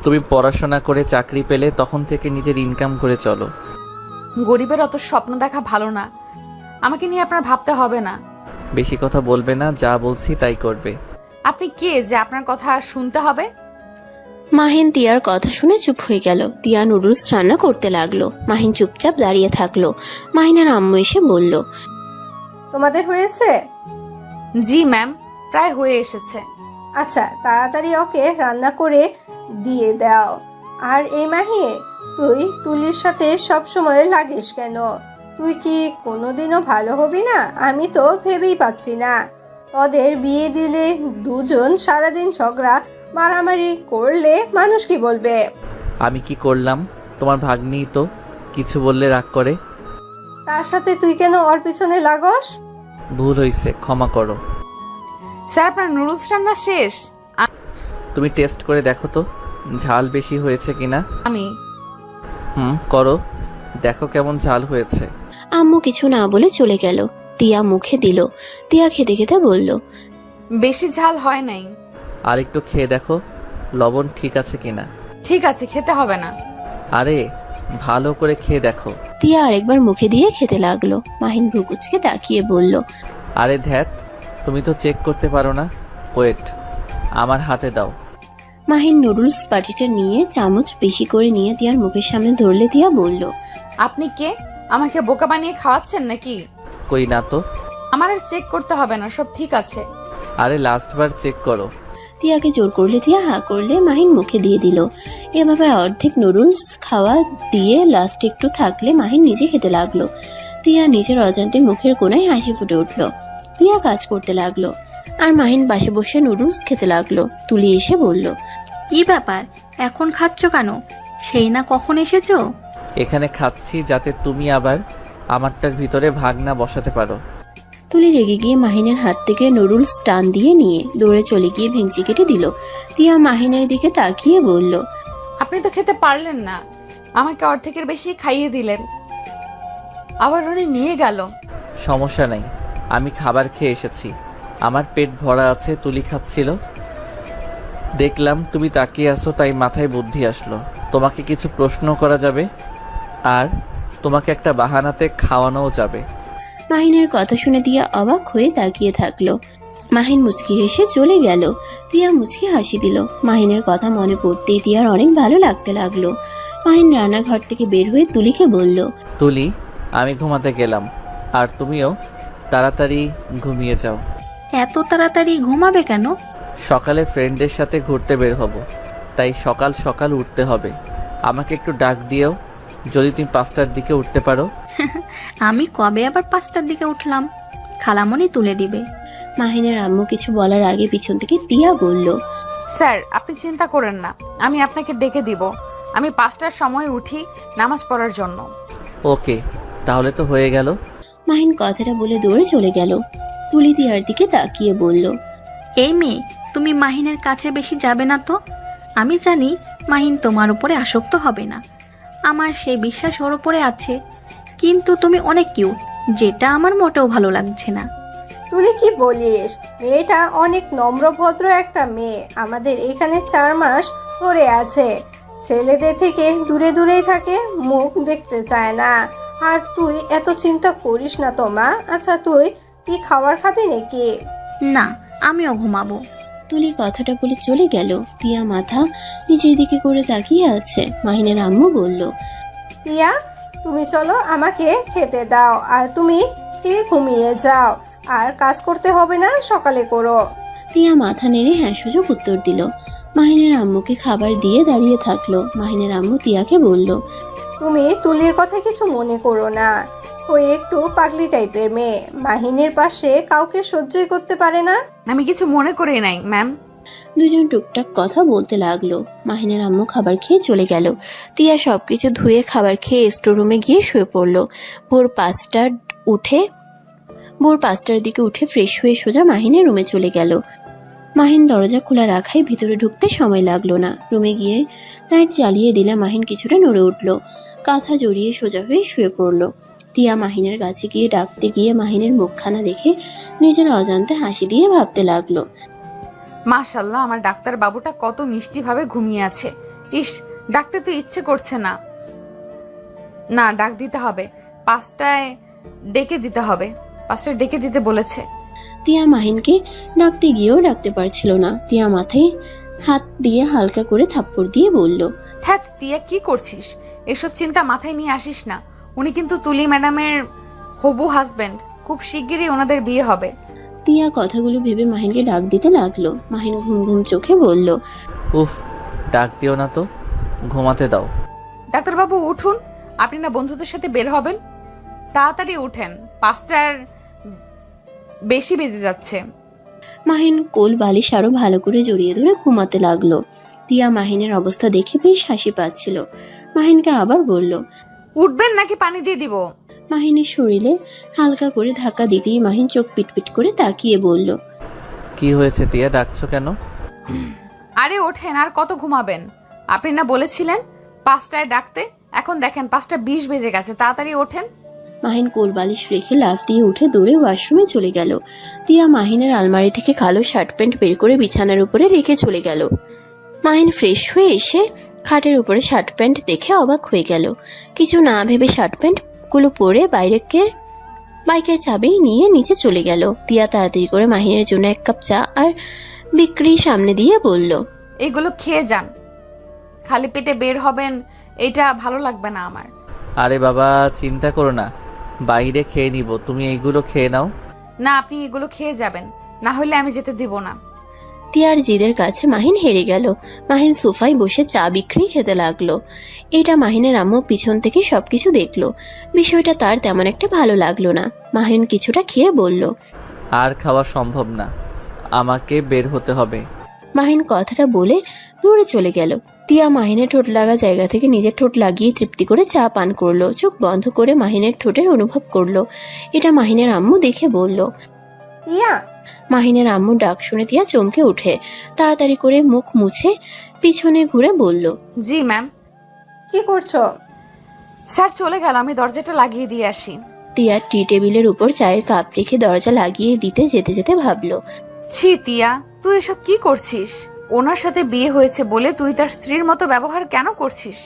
তুমি পড়াশোনা করে চাকরি পেলে তখন থেকে নিজের ইনকাম করে চলো। গরিবের অত স্বপ্ন দেখা ভালো না, আমাকে নিয়ে আপনার ভাবতে হবে না। বেশি কথা বলবে না, যা বলছি তাই করবে। আপনি কে যে আপনার কথা শুনতে হবে? মাহিন তিয়ার কথা শুনে চুপ হয়ে গেল। তিয়া নুডলস রান্না করতে লাগলো। মাহিন চুপচাপ দাঁড়িয়ে থাকলো। মাহিনের আম্মু এসে বলল, তোমাদের হয়েছে? জি ম্যাম, প্রায় হয়ে এসেছে। আচ্ছা, তাড়াতাড়ি ওকে রান্না করে দিয়ে দাও। আর এই মাহি, তুই তুলির সাথে সব সময় লাগিস কেন? তুই কি কোনোদিনও ভালো হবি না? আমি তো ভেবেই পাচ্ছি না। ওদের বিয়ে দিলে দুজন সারাদিন ঝগড়া মারামারি করলে মানুষ কি বলবে? আমি কি করলাম? তোমার ভাগ্নি তো কিছু বললে রাগ করে। তার সাথে তুই কেন ওর পিছনে লাগস? ভুল হইছে, ক্ষমা করো। স্যার আপনার নুডলস রান্না শেষ? তুমি টেস্ট করে দেখো তো ঝাল বেশি হয়েছে কিনা। আমি করো, দেখো কেমন ঝাল হয়েছে। আম্মু কিছু না বলে চলে গেল। তিয়া মুখে দিল। তিয়া খেতে খেতে বলল, বেশি ঝাল হয় নাই। আর একটু খেয়ে দেখো লবণ ঠিক আছে কিনা। ঠিক আছে, খেতে হবে না। আরে ভালো করে খেয়ে দেখো। তিয়া আরেকবার মুখে দিয়ে খেতে লাগলো। মাহিন ভ্রুকুচকে তাকিয়ে বলল, আরে ধ্যাত, তুমি তো চেক করতে পারো না। ওয়েট, আমার হাতে দাও। মাহিন নুডলস বাটিটা নিয়ে চামচ বেশি করে নিয়ে তিয়ার মুখের সামনে ধরলে তিয়া বলল, আপনি কে? আমাকে বোকা বানিয়ে খাওয়াচ্ছেন নাকি? কই না তো। আমার আর চেক করতে হবে না, সব ঠিক আছে। আরে লাস্টবার চেক করো। তিয়াকে জোর করলে তিয়া হা করলে মাহিন মুখে দিয়ে দিল। এভাবে অর্ধেক নুডলস খাওয়া দিয়ে লাস্ট একটু থাকলে মাহিন নিজে খেতে লাগলো। তিয়া নিজের অজান্তে মুখের কোণায় হাসি ফুটে উঠল। তিয়া কাজ করতে লাগলো আর মাহিন পাশে বসে নুডলস খেতে লাগলো। তুলি এসে বলল, কি ব্যাপার, এখন খাচ্ছ কেন? সেই না কখন এসেছো? এখানে খাচ্ছি যাতে তুমি আবার আমারটার ভিতরে ভাগ না বসাতে পারো। তুলি রেগে গিয়ে মাহিনের হাত থেকে নুডলস টান দিয়ে নিয়ে দৌড়ে চলে গিয়ে ভেঙচি কেটে দিল। তিয়া মাহিনের দিকে তাকিয়ে বলল, আপনি তো খেতে পারলেন না, আমাকে অর্ধেকের বেশি খাইয়ে দিলেন, আবার উনি নিয়ে গেল। সমস্যা নাই, আমি খাবার খেয়ে এসেছি, আমার পেট ভরা আছে। তুলি খাচ্ছিল, দেখলাম তুমি তাকিয়ে আসো, তাই মাথায় বুদ্ধি আসলো তোমাকে কিছু প্রশ্ন করা যাবে আর তোমাকে একটা বাহানাতে খাওয়ানোও যাবে। মাহিনের কথা শুনে তিয়া অবাক হয়ে তাকিয়ে থাকলো। মাহিন মুচকি হেসে চলে গেল। তিয়া মুচকি হাসি দিল। মাহিনের কথা মনে পড়তেই তিয়ার অনেক ভালো লাগতে লাগলো। মাহিন রান্নাঘর থেকে বের হয়ে তুলিকে বলল, তুলি, আমি ঘুমাতে গেলাম, আর তুমিও তাড়াতাড়ি ঘুমিয়ে যাও। এত তাড়াতাড়ি ঘুমাবে কেন? সকালে ফ্রেন্ডদের সাথে ঘুরতে বের হব, তাই সকাল সকাল উঠতে হবে। আমাকে একটু ডাক দিও যদি তুমি 5টার দিকে উঠতে পারো। আমি কবে আবার 5টার দিকে উঠলাম? খালামণি তুলে দিবে। মাহিনের আম্মু কিছু বলার আগে পিছন থেকে তিয়া বলল, স্যার আপনি চিন্তা করেন না, আমি আপনাকে ডেকে দিব। আমি 5টার সময় উঠি নামাজ পড়ার জন্য। ওকে, তাহলে তো হয়ে গেল। মাহিন কথাটা বলে দৌড়ে চলে গেল। তুলি তিয়ার দিকে তাকিয়ে বলল, এই মেয়ে, তুমি মাহিনের কাছে বেশি যাবে না তো। আমি জানি মাহিন তোমার উপরে আসক্ত হবে না, আমার সেই বিশ্বাস ওর উপরে আছে। কিন্তু তুমি অনেক কিউট, যেটা আমার মোটেও ভালো লাগছে না। তুই কি বলিস? মেয়েটা অনেক নম্রভদ্র একটা মেয়ে, আমাদের এখানে 4 মাস ধরে আছে। ছেলেদের থেকে দূরে দূরেই থাকে, মুখ দেখতে চায় না। আর তুই এত চিন্তা করিস না তো মা। আচ্ছা, তুই কি খাবার খাবি নাকি? না, আমিও ঘুমাবো। তুলি কথাটা বলে চলে গেল। তিয়া মাথা নিচের দিকে করে তাকিয়ে আছে। মাহিনের আম্মু বলল, টিয়া, তুমি চলো, আমাকে খেতে দাও, আর তুমি খেয়ে ঘুমিয়ে যাও। আর কাজ করতে হবে না, সকালে করো। তিয়া মাথা নেড়ে হ্যাঁ সুযোগ উত্তর দিল। মাহিনের আম্মুকে খাবার দিয়ে দাঁড়িয়ে থাকলো। মাহিনের আম্মু তিয়াকে বলল, তুমি তুলির কথা কিছু মনে করো না, ওই একটু পাগলি টাইপের মেয়ে, মাহিনের পাশে কাউকে সহ্যই করতে পারে না। আমি কিছু মনে করি নাই ম্যাম। দুজন টুকটাক কথা বলতে লাগলো। মাহিনের আম্মু খাবার খেয়ে চলে গেল। তিয়া সবকিছু ধুয়ে খাবার খেয়ে স্টোর রুমে গিয়ে শুয়ে পড়লো। ভোর 5টার দিকে উঠে ফ্রেশ হয়ে সোজা মাহিনের রুমে চলে গেল। মাহিন দরজা খোলা রাখায় ভিতরে ঢুকতে সময় লাগলো না। রুমে গিয়ে লাইট জ্বালিয়ে দিলে মাহিন কিছুটা নড়ে উঠল। কাঁথা জড়িয়ে সোজা হয়ে শুয়ে পড়ল। তিয়া মাহিনের কাছে গিয়ে ডাকতে গিয়ে মাহিনের মুখখানা দেখে নিজের অজান্তে হাসি দিয়ে ভাবতে লাগলো। মাশাল্লাহ, আমার ডাক্তার বাবুটা কত মিষ্টি ভাবে ঘুমিয়ে আছে। ইস, ডাকতে তো ইচ্ছে করছে না। না, ডাক দিতে হবে। 5টায় ডেকে দিতে হবে। 5টায় ডেকে দিতে বলেছে। তিয়া মাহিনকে ডাকতে গিয়েও ডাকতে পারছিল না। তিয়া মাথায় হাত দিয়ে হালকা করে থাপ্পড় দিয়ে বলল, ধ্যাত তিয়া, কি করছিস? এসব চিন্তা মাথায় নিয়ে আসিস না। উনি কিন্তু তুলি ম্যাডামের হবু হাজবেন্ড। খুব শিগগিরই ওনাদের বিয়ে হবে। তিয়া কথাগুলো ভেবে মাহিনকে ডাক দিতে লাগলো। মাহিন ঘুম ঘুম চোখে বলল, উফ, ডাক দিও না তো, ঘুমাতে দাও। ডাক্তারবাবু উঠুন, আপনি না বন্ধুদের সাথে বের হবেন? তাড়াতাড়ি উঠেন, 5টার বেশি বেজে যাচ্ছে। মাহিন কোল বালিশ আরো ভালো করে জড়িয়ে ধরে ঘুমাতে লাগলো। তিয়া মাহিনের অবস্থা দেখে বেশ হাসি পাচ্ছিল। মাহিনকে আবার বলল, উঠবেন নাকি পানি দিয়ে দিব? মাহিনের শরীরে হালকা করে ধাক্কা দিতেই মাহিন চোখ পিটপিট করে তাকিয়ে বলল, কি হয়েছে তিয়া, ডাকছো কেন? আরে ওঠেন, আর কত ঘুমাবেন? আপনি না বলেছিলেন 5টায় ডাকতে। এখন দেখেন 5টা 20 বেজে গেছে। তাড়াতাড়ি ওঠেন। মাহিন কোল বালিশ রেখে লাফ দিয়ে উঠে দৌড়ে ওয়াশরুমে চলে গেল। তিয়া মাহিনের আলমারি থেকে কালো শার্ট প্যান্ট বের করে বিছানার উপরে রেখে চলে গেল। মাহিন ফ্রেশ হয়ে এসে খাটের উপরে শার্ট প্যান্ট দেখে অবাক হয়ে গেল। কিছু না ভেবে শার্ট প্যান্টগুলো পরে বাইকের চাবি নিয়ে নিচে চলে গেল। তিয়া তাড়াতাড়ি করে মাহিনের জন্য 1 কাপ চা আর বিক্রি সামনে দিয়ে বলল, এগুলো খেয়ে যান। খালি পেটে বের হবেন, এটা ভালো লাগবে না আমার। আরে বাবা, চিন্তা করো না, বাইরে খেয়ে নিব, তুমি এইগুলো খেয়ে নাও। না, আপনি এগুলো খেয়ে যাবেন, না হলে আমি যেতে দিব না। তিয়ার জিদের কাছে মাহিন হেরে গেল। মাহিন সোফায় বসে চা বিক্রি খেতে লাগলো। এটা মাহিনের আম্মু পিছন থেকে সবকিছু দেখলো। বিষয়টা তার তেমন একটা ভালো লাগলো না। মাহিন কিছুটা খেয়ে বলল, আর খাওয়া সম্ভব না, আমাকে বের হতে হবে। মাহিন কথাটা বলে দূরে চলে গেল। তিয়া মাহিনের ঠোঁট লাগা জায়গা থেকে নিজের ঠোঁট লাগিয়ে তৃপ্তি করে চা পান করলো। চোখ বন্ধ করে মাহিনের ঠোঁটের অনুভব করলো। এটা মাহিনের আম্মু দেখে বলল, তিয়া, মাহিনের আম্মু ডাক শুনে তিয়া চমকে উঠে তাড়াতাড়ি করে মুখ মুছে পিছনে ঘুরে বলল, জি ম্যাম। কি করছো? স্যার চলে গেল, আমি দরজাটা লাগিয়ে দিয়ে আসি। তিয়া টি টেবিলের উপর চায়ের কাপ রেখে দরজা লাগিয়ে দিতে যেতে যেতে ভাবলো, ছি তিয়া, তুই এসব কি করছিস? ওনার সাথে বিয়ে হয়েছে বলে তুই তার স্ত্রীর মতো ব্যবহার কেন করছিস?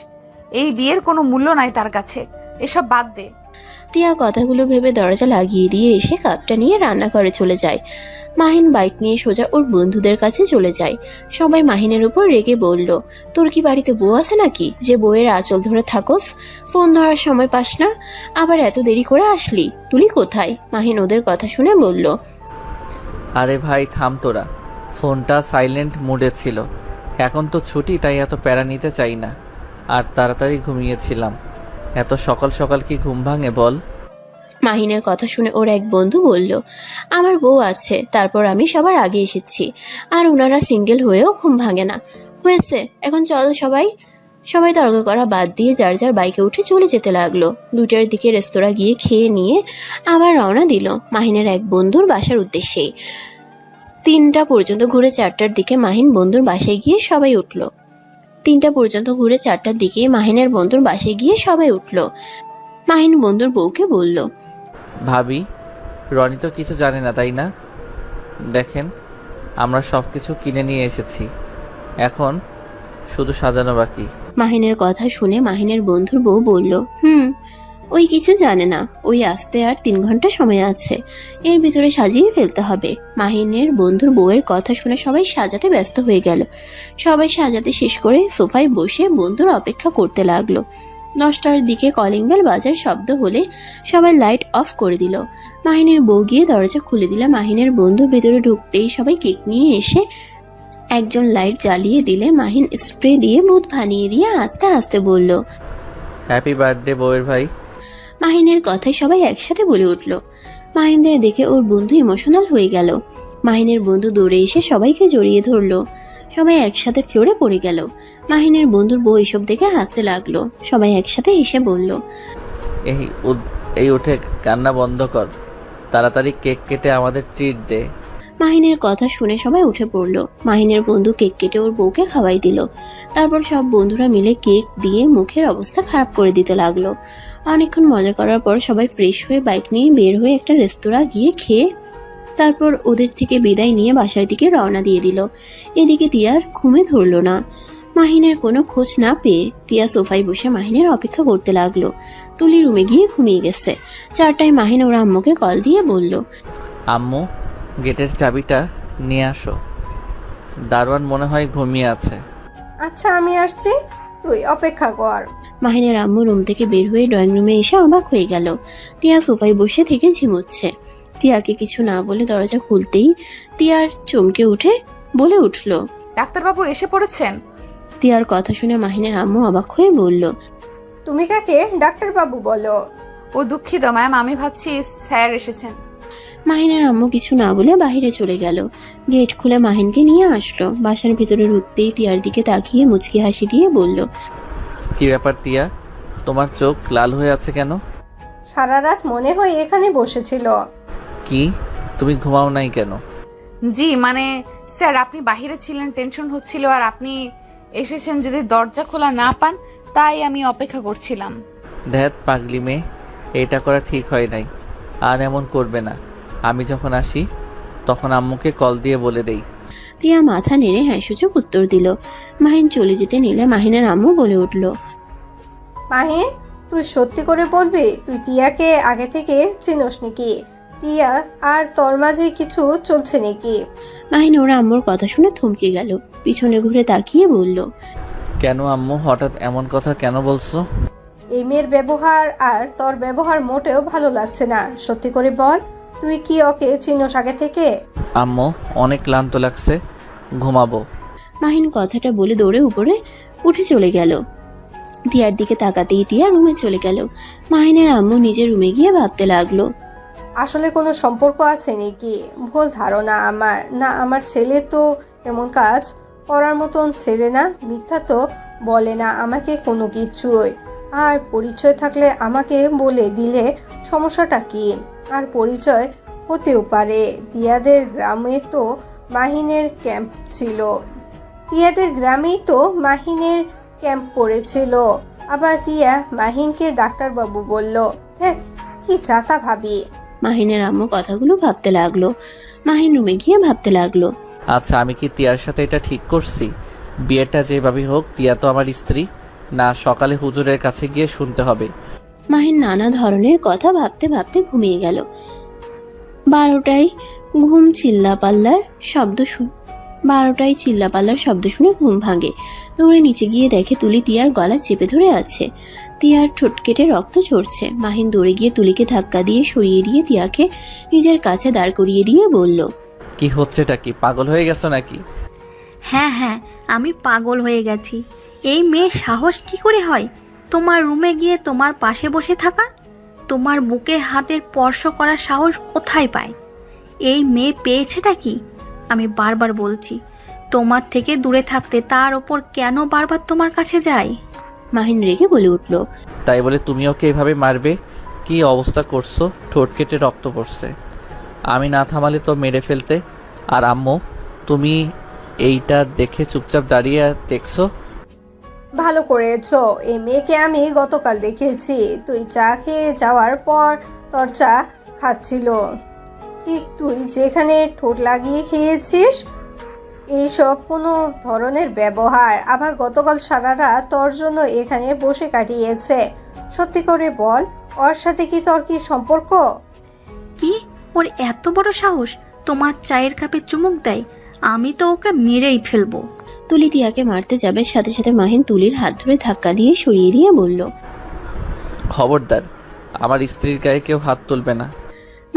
এই বিয়ের কোনো মূল্য নাই তার কাছে। এসব বাদ দে। তিয়া কথাগুলো ভেবে দরজা লাগিয়ে দিয়ে এসে কাপটা নিয়ে রান্নাঘরে চলে যায়। মাহিন বাইক নিয়ে সোজা ওর বন্ধুদের কাছে চলে যায়। সবাই মাহিনের উপর রেগে বলল, তোর কি বাড়িতে বউ আছে নাকি যে বউয়ের আঁচল ধরে থাকোস? ফোন ধরার সময় পাস না, আবার এত দেরি করে আসলি, তুলি কোথায়? মাহিন ওদের কথা শুনে বলল, আরে ভাই থাম তোরা, ফোনটা সাইলেন্ট মোডে ছিল, এখন তো ছুটি তাই এত প্যারা নিতে চাই না, আর তাড়াতাড়ি ঘুমিয়েছিলাম। এত সকাল সকাল কি ঘুম ভাঙে বল? মাহিনের কথা শুনে ওর এক বন্ধু বলল, আমার বউ আছে, তারপর আমি সবার আগে এসেছি, আর ওনারা সিঙ্গেল হয়েও ঘুম ভাঙে না। হয়েছে, এখন চলো সবাই তর্ক করা বাদ দিয়ে যার যার বাইকে উঠে চলে যেতে লাগলো। 2টার দিকে রেস্তোরাঁ গিয়ে খেয়ে নিয়ে আবার রওনা দিল মাহিনের এক বন্ধুর বাসার উদ্দেশ্যেই। 3টা পর্যন্ত ঘুরে 4টার দিকে মাহিন বন্ধুর বাসায় গিয়ে সবাই উঠল। 3টা পর্যন্ত ঘুরে 4টার দিকে মাহিনের বন্ধুর বাসায় গিয়ে সবাই উঠল। মাহিন বন্ধুর বউকে বলল, ভাবি, রনি তো কিছু জানে না তাই না? দেখেন, আমরা সব কিছু কিনে নিয়ে এসেছি, এখন শুধু সাজানো বাকি। মাহিনের কথা শুনে মাহিনের বন্ধুর বউ বলল, ওই কিছু জানে না, ওই আসতে আর 3 ঘন্টা সময় আছে, এর ভিতরে সাজিয়ে ফেলতে হবে। মাহিনের বন্ধুর বউয়ের কথা শুনে সবাই সাজাতে ব্যস্ত হয়ে গেল। সবাই সাজাতে শেষ করে সোফায় বসে বন্ধুর অপেক্ষা করতে লাগলো। 10টার দিকে কলিং বেল বাজার শব্দ হলে সবাই লাইট অফ করে দিল। মাহিনের বউ গিয়ে দরজা খুলে দিলে মাহিনের বন্ধু ভেতরে ঢুকতেই সবাই কেক নিয়ে এসে একজন লাইট জ্বালিয়ে দিলে মাহিন স্প্রে দিয়ে ভূত বানিয়ে দিয়ে আস্তে আস্তে বলল, হ্যাপি বার্থডে বউয়ের ভাই। মাহিনের কথায় সবাই একসাথে বলে উঠল। মাহিনদের দেখে ওর বন্ধু ইমোশনাল হয়ে গেল। মাহিনের বন্ধু দৌড়ে এসে সবাইকে জড়িয়ে ধরলো। সবাই একসাথে ফ্লোরে পড়ে গেল। মাহিনের বন্ধুর বউ এসব দেখে হাসতে লাগলো। সবাই একসাথে হেসে বলল, এই উঠে কান্না বন্ধ কর, তাড়াতাড়ি কেক কেটে আমাদের ট্রিট দে। মাহিনের কথা শুনে সবাই উঠে পড়লো। মাহিনের বন্ধু কেক কেটে ওর বউকে খাওয়াই দিল। তারপর সব বন্ধুরা মিলে কেক দিয়ে মুখের অবস্থা খারাপ করে দিতে লাগলো। অনেকক্ষণ মজা করার পর সবাই ফ্রেশ হয়ে বাইক নিয়ে বের হয়ে একটা রেস্তোরাঁ গিয়ে খেয়ে তারপর ওদের থেকে বিদায় নিয়ে বাসার দিকে রওনা দিয়ে দিল। এদিকে তিয়ার ঘুমে ধরলো না। মাহিনের কোনো খোঁজ না পেয়ে তিয়া সোফায় বসে মাহিনের অপেক্ষা করতে লাগলো। তুলি রুমে গিয়ে ঘুমিয়ে গেছে। 4টায় মাহিন ওর আম্মুকে কল দিয়ে বলল, আম্মু, গেটের চাবিটা নিয়ে আসো। দারোয়ান মনে হয় ঘুমিয়ে আছে। আচ্ছা আমি আসছি, তুই অপেক্ষা কর। মাহিনের আম্মু রুম থেকে বের হয়ে ড্রয়িং রুমে এসে অবাক হয়ে গেল। তিয়া সোফায় বসে থেকে ঝিমুচ্ছে। তিয়াকে কিছু না বলে দরজা খুলতেই তিয়ার চমকে উঠে বলে উঠল। ডাক্তারবাবু এসে পড়েছেন? তিয়ার কথা শুনে মাহিনের আম্মু অবাক হয়ে বলল, তুমি কাকে ডাক্তারবাবু বলো? ও দুঃখিত ম্যাম, আমি ভাবছি স্যার এসেছেন। মাহিনের আম্মু কিছু না বলে বাইরে চলে গেল। গেট খুলে মাহিনকে নিয়ে আসলো। বাসার ভিতরে ঢুকতেই তিয়ার দিকে তাকিয়ে মুচকি হাসি দিয়ে বলল, কি ব্যাপার তিয়া, তোমার চোখ লাল হয়ে আছে কেন? সারা রাত মনে হয় এখানে বসেছিল। কি, তুমি ঘুমাও নাই কেন? জি মানে স্যার, আপনি বাইরে ছিলেন, টেনশন হচ্ছিল, আর আপনি এসেছেন যদি দরজা খোলা না পান, তাই আমি অপেক্ষা করছিলাম। ধ্যাত পাগলি মেয়ে, এটা করা ঠিক হয় নাই। আর এমন করবে না। আমি যখন আসি তখন আম্মুকে কল দিয়ে বলে দেই। তিয়া মাথা নেড়ে হ্যাঁ সূচক উত্তর দিল। মাহিন চলে যেতে নিলে মাহিনের আম্মু বলে উঠল, মাহিন, তুই সত্যি করে বলবি তুই টিয়াকে আগে থেকে চিনোস নাকি? টিয়া আর তোর মাঝে কিছু চলছে নাকি? মাহিন ওর আম্মুর কথা শুনে থমকে গেল। পিছনে ঘুরে তাকিয়ে বলল, কেন আম্মু, হঠাৎ এমন কথা কেন বলছো? এই মেয়ের ব্যবহার আর তোর ব্যবহার মোটেও ভালো লাগছে না। সত্যি করে বল, তুই কি ওকে চিনোস আগে থেকে? আম্মু, অনেক ক্লান্ত লাগছে, ঘুমাবো। মাহিন কথাটা বলে দৌড়ে উপরে উঠে চলে গেল। তিয়ার দিকে তাকাতেই তিয়া রুমে চলে গেল। মাহিনের আম্মু নিজের রুমে গিয়ে ভাবতে লাগলো, আসলে কোনো সম্পর্ক আছে নাকি? ভুল ধারণা আমার। না, আমার ছেলে তো এমন কাজ করার মতন ছেলে না। মিথ্যা তো বলে না আমাকে কোনো কিছুই। আর পরিচয় থাকলে আমাকে বলে দিলে সমস্যাটা কি? আর পরিচয় হতেও পারে। তিয়াদের গ্রামে তো মাহিনের ক্যাম্প ছিল। তিয়াদের গ্রামেই তো মাহিনের ক্যাম্প পড়েছিল। আবার তিয়া মাহিনকে ডাক্তারবাবু বলল। দেখ কি চাতা ভাবি। মাহিনের আম্মু কথাগুলো ভাবতে লাগলো। মাহিন রুমে গিয়ে ভাবতে লাগলো, আচ্ছা, আমি কি তিয়ার সাথে এটা ঠিক করছি? বিয়েটা যেভাবে হোক, তিয়া তো আমার স্ত্রী না। সকালে হুজুরের কাছে গিয়ে শুনতে হবে। মাহিন নানা ধরনের কথা ভাবতে ভাবতে ঘুমিয়ে গেল। 12টায় চিল্লাপাল্লার শব্দ শুনে ঘুম ভাঙে। দৌড়ে নিচে গিয়ে দেখে তুলি তিয়ার গলা চেপে ধরে আছে। তিয়ার ঠোঁট কেটে রক্ত ঝরছে। মাহিন দৌড়ে গিয়ে তুলিকে ধাক্কা দিয়ে সরিয়ে দিয়ে তিয়াকে নিজের কাছে দাঁড় করিয়ে দিয়ে বলল, কি হচ্ছেটা কি, পাগল হয়ে গেছো নাকি? হ্যাঁ হ্যাঁ, আমি পাগল হয়ে গেছি। এই মেয়ের সাহস কি করে হয় তোমার রুমে গিয়ে তোমার পাশে বসে থাকা? তোমার বুকে হাতের স্পর্শ করার সাহস কোথায় পায়? এই মেয়ে পেয়েছেটা কি? আমি বারবার বলছি তোমার থেকে দূরে থাকতে, তার ওপর কেন বারবার তোমার কাছে যায়? মাহিন রেগে বলে উঠল, তাই বলে তুমি ওকে এভাবে মারবে? কি অবস্থা করছো, ঠোঁট কেটে রক্ত পড়ছে। আমি না থামালে তো মেরে ফেলতে। আর আম্মু, তুমি এইটা দেখে চুপচাপ দাঁড়িয়ে দেখছো? ভালো করেছো। এই মেয়েকে আমি গতকাল দেখেছি। তুই চা খেয়ে যাওয়ার পর তোর চা খাচ্ছিল। ঠিক তুই যেখানে ঠোঁট লাগিয়ে খেয়েছিস, এইসব কোনো ধরনের ব্যবহার। আবার গতকাল সারা রাত তোর জন্য এখানে বসে কাটিয়েছে। সত্যি করে বল, ওর সাথে কি তোর কি সম্পর্ক? কি, ওর এত বড় সাহস তোমার চায়ের কাপে চুমুক দেয়? আমি তো ওকে মেরেই ফেলবো। তুলি তিয়াকে মারতে যাবে, সাথে সাথে মাহিন তুলির হাত ধরে ধাক্কা দিয়ে সরিয়ে দিয়ে বলল, খবরদার, আমার স্ত্রীর গায়ে কেউ হাত তুলবে না।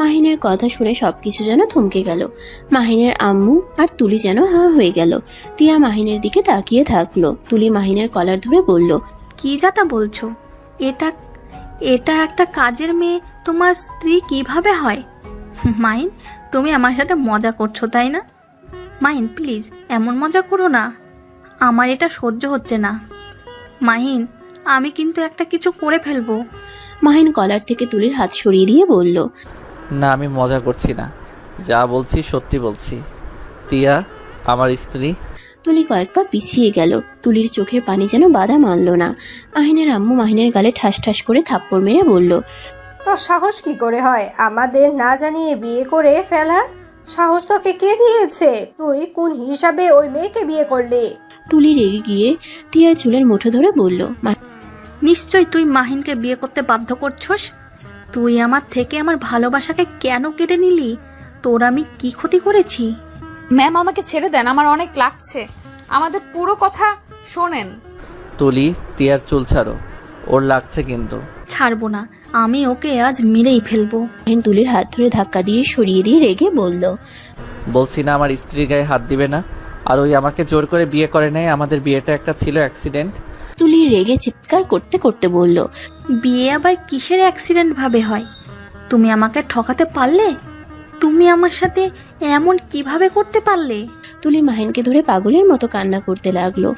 মাহিনের কথা শুনে সবকিছু যেন থমকে গেল। মাহিনের আম্মু আর তুলি যেন হাঁ হয়ে গেল। তিয়া মাহিনের দিকে তাকিয়ে থাকলো। তুলি মাহিনের কলার ধরে বলল, কি যাতা বলছো? এটা এটা একটা কাজের মেয়ে তোমার স্ত্রী কিভাবে হয়? মাইন, তুমি আমার সাথে মজা করছো তাই না? মাহিন প্লিজ এমন মজা করো না, আমার এটা সহ্য হচ্ছে না। মাহিন, আমি কিন্তু একটা কিছু করে ফেলবো। মাহিন কলার থেকে তুলির হাত সরিয়ে দিয়ে বলল, না, আমি মজা করছি না। যা বলছি সত্যি বলছি। তিয়া আমার স্ত্রী। তুলি কয়েক পা পিছিয়ে গেল। তুলির চোখের পানি যেন বাধা মানল না। মাহিনের আম্মু মাহিনের গালে ঠাস ঠাস করে থাপ্পড় মেরে বলল, তোর সাহস কি করে হয় আমাদের না জানিয়ে বিয়ে করে ফেলার? সাহস তোকে কে দিয়েছে? তুই কোন হিসাবে ওই মেয়েকে বিয়ে করলি? তুলি রেগে গিয়ে তিয়ার চুলের মুঠো ধরে বলল, নিশ্চয় তুই মাহিনকে বিয়ে করতে বাধ্য করছস। তুই আমার থেকে আমার ভালোবাসাকে কেন কেড়ে নিলি? তোর আমি কি ক্ষতি করেছি? ম্যাম আমাকে ছেড়ে দেন, আমার অনেক লাগছে। আমাদের পুরো কথা শোনেন। তুলি তিয়ার চুল ছাড়ো, ওর লাগছে কিন্তু। ছাড়বো না, আমি ওকে আজ মেরেই ফেলবো। মাহিন তুলির হাত ধরে ধাক্কা দিয়ে সরিয়ে দিয়ে রেগে বলল, বলছি না আমার স্ত্রীর গায়ে হাত দিবে না। আর ওই আমাকে জোর করে বিয়ে করে নেয়। আমাদের বিয়েটা একটা ছিল অ্যাক্সিডেন্ট। তুলি রেগে চিৎকার করতে করতে বলল, বিয়ে আবার কিসের অ্যাক্সিডেন্ট ভাবে হয়? তুমি আমাকে ঠকাতে পারলে? তুমি আমার সাথে এমন কিভাবে করতে পারলে? তুলি মাহিনকে ধরে পাগলের মতো কান্না করতে লাগলো।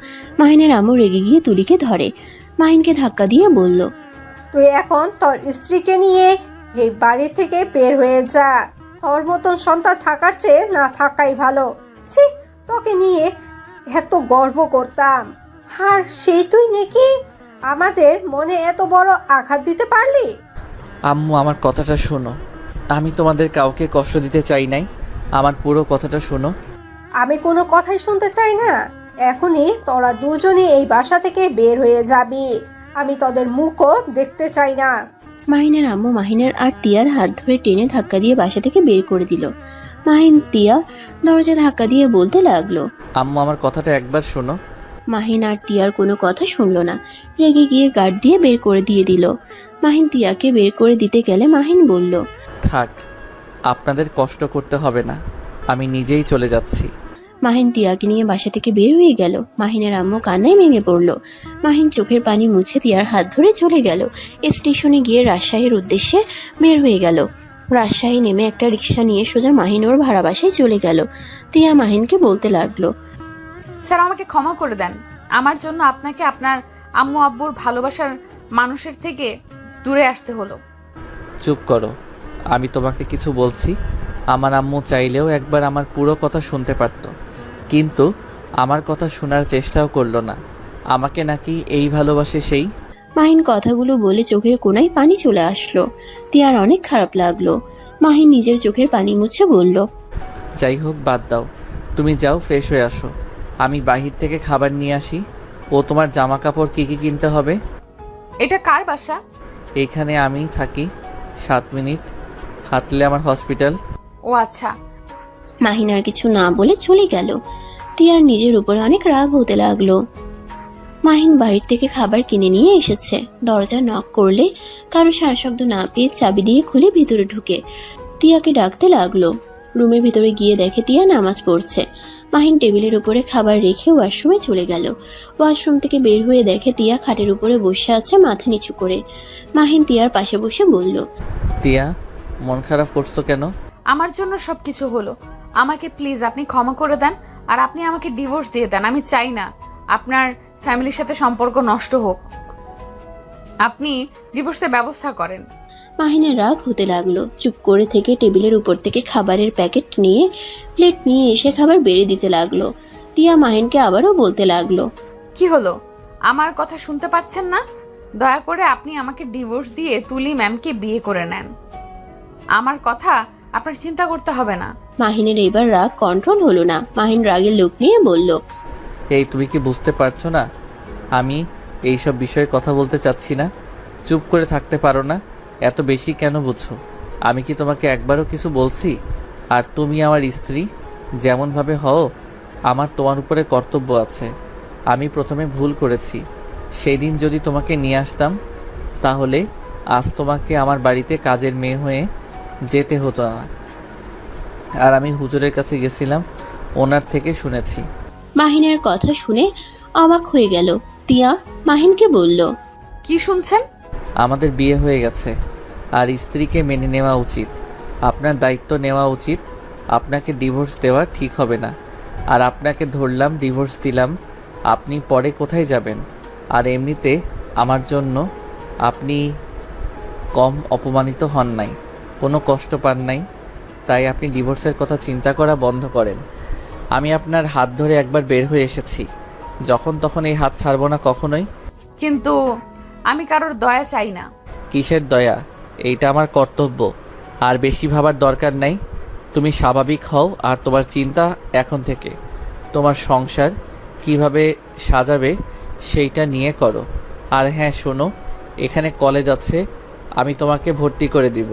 মাহিনের আম্মু রেগে গিয়ে তুলিকে ধরে মাহিনকে ধাক্কা দিয়ে বলল, তুই এখন তোর স্ত্রীকে নিয়ে এই বাড়ি থেকে বের হয়ে যা। তোর মতন সন্তান থাকার চেয়ে না থাকাই ভালো। ছি, তোকে নিয়ে এত গর্ব করতাম, আর সেই তুই নাকি আমাদের মনে এত বড় আঘাত দিতে পারলি? আম্মু আমার কথাটা শোনো। আমি তোমাদের কাউকে কষ্ট দিতে চাই নাই। আমার পুরো কথাটা শোনো। আমি কোনো কথাই শুনতে চাই না। এখনই তোরা দুজনে এই বাসা থেকে বের হয়ে যাবি। আমি তোদের মুখও দেখতে চাই না। মাহিনের আম্মু মাহিনের আর তিয়ার হাত ধরে টেনে ধাক্কা দিয়ে বাসা থেকে বের করে দিল। মাহিন তিয়া দরজা ধাক্কা দিয়ে বলতে লাগলো, আম্মু আমার কথাটা একবার শোনো। মাহিন আর তিয়ার কোনো কথা শুনল না, রেগে গিয়ে গার্ড দিয়ে বের করে দিয়ে দিল। মাহিন তিয়াকে বের করে দিতে গেলে মাহিন বলল, থাক, আপনাদের কষ্ট করতে হবে না, আমি নিজেই চলে যাচ্ছি। মাহিন তিয়াকে নিয়ে বাসা থেকে বের হয়ে গেল। মাহিনের আম্মু কান্নায় ভেঙে পড়ল। মাহিন চোখের পানি মুছে তিয়ার হাত ধরে চলে গেল। স্টেশনে গিয়ে রাজশাহীর উদ্দেশ্যে বের হয়ে গেল। রাজশাহী নেমে একটা রিক্সা নিয়ে সোজা মাহিন ওর ভাড়া বাসায় চলে গেল। তিয়া মাহিনকে বলতে লাগলো, স্যার আমাকে ক্ষমা করে দেন। আমার জন্য আপনাকে আপনার আম্মু আব্বুর ভালোবাসার মানুষের থেকে দূরে আসতে হলো। চুপ করো, আমি তোমাকে কিছু বলছি। আমার আম্মু চাইলেও একবার আমার পুরো কথা শুনতে পারতো, কিন্তু আমার কথা শোনার চেষ্টাও করলো না। আমাকে নাকি এই ভালোবাসে সেই। মাহিন কথাগুলো বলে চোখের কোণায় পানি চলে আসলো। তিয়ার অনেক খারাপ লাগলো। মাহিন নিজের চোখের পানি মুছে বলল, যাই হোক বাদ দাও, তুমি যাও ফ্রেশ হয়ে আসো, আমি বাহির থেকে খাবার নিয়ে আসি। ও তোমার জামা কাপড় কী কী কিনতে হবে। এটা কার বাসা? এইখানে আমি থাকি, 7 মিনিট হাঁটলে আমার হসপিটাল। ও আচ্ছা। মাহিন আর কিছু না বলে চলে গেল। তিয়ার নিজের উপরে অনেক রাগ হতে লাগলো। মাহিন বাইরে থেকে খাবার কিনে নিয়ে এসেছে। দরজা নক করলে কারো সারা শব্দ না পেয়ে চাবি দিয়ে খুলে ভিতরে ঢুকে তিয়াকে ডাকতে লাগলো। রুমের ভিতরে গিয়ে দেখে তিয়া নামাজ পড়ছে। মাহিন টেবিলের উপরে খাবার রেখে ওয়াশরুমে চলে গেল। ওয়াশরুম থেকে বের হয়ে দেখে তিয়া খাটের উপরে বসে আছে মাথা নিচু করে। মাহিন তিয়ার পাশে বসে বলল, তিয়া, মন খারাপ করছো কেন? আমার জন্য সবকিছু হলো। আমাকে প্লিজ আপনি ক্ষমা করে দেন, আর আপনি আমাকে ডিভোর্স দিয়ে দেন। আমি চাই না আপনার ফ্যামিলির সাথে সম্পর্ক নষ্ট হোক। আপনি ডিভোর্সের ব্যবস্থা করেন। মাহিনের রাগ হতে লাগলো। চুপ করে থেকে টেবিলের উপর থেকে খাবারের প্যাকেট নিয়ে প্লেট নিয়ে এসে খাবার বেড়ে দিতে লাগলো। তিয়া মাহিনকে আবারও বলতে লাগলো, কি হলো? আমার কথা শুনতে পাচ্ছেন না? দয়া করে আপনি আমাকে ডিভোর্স দিয়ে তুলি ম্যামকে বিয়ে করে নেন। আমার কথা আপনার চিন্তা করতে হবে না। মাহিনের এবার রাগ কন্ট্রোল হলো না। মাহিন রাগের লোক নিয়ে বলল, এই তুমি কি বুঝতে পারছো না আমি এইসব বিষয়ে কথা বলতে চাচ্ছি না? চুপ করে থাকতে পারো না? এত বেশি কেন বুঝছো? আমি কি তোমাকে একবারও কিছু বলছি? আর তুমি আমার স্ত্রী, যেমনভাবে হও আমার তোমার উপরে কর্তব্য আছে। আমি প্রথমে ভুল করেছি। সেই দিন যদি তোমাকে নিয়ে আসতাম তাহলে আজ তোমাকে আমার বাড়িতে কাজের মেয়ে হয়ে যেতে হতো না। আর আমি হুজুরের কাছে গেছিলাম, ওনার থেকে শুনেছি। মাহিনের কথা শুনে অবাক হয়ে গেল। তিয়া মাহিনকে বলল, কি শুনছেন? আমাদের বিয়ে হয়ে গেছে আর স্ত্রীকে মেনে নেওয়া উচিত। আপনার দায়িত্ব নেওয়া উচিত। আপনাকে ডিভোর্স দেওয়া ঠিক হবে না। আর আপনাকে ধরলাম, ডিভোর্স দিলাম, আপনি পরে কোথায় যাবেন? আর এমনিতে আমার জন্য আপনি কম অপমানিত হন নাই, কোনো কষ্ট পান নাই। তাই আপনি ডিভোর্সের কথা চিন্তা করা বন্ধ করেন। আমি আপনার হাত ধরে একবার বের হয়ে এসেছি, যখন তখন এই হাত ছাড়বো না কখনোই। কিন্তু আমি কারোর দয়া চাই না। কিসের দয়া? এইটা আমার কর্তব্য, আর বেশি ভাবার দরকার নাই। তুমি স্বাভাবিক হও, আর তোমার চিন্তা এখন থেকে তোমার সংসার কিভাবে সাজাবে সেইটা নিয়ে করো। আর হ্যাঁ শোনো, এখানে কলেজ আছে, আমি তোমাকে ভর্তি করে দিব।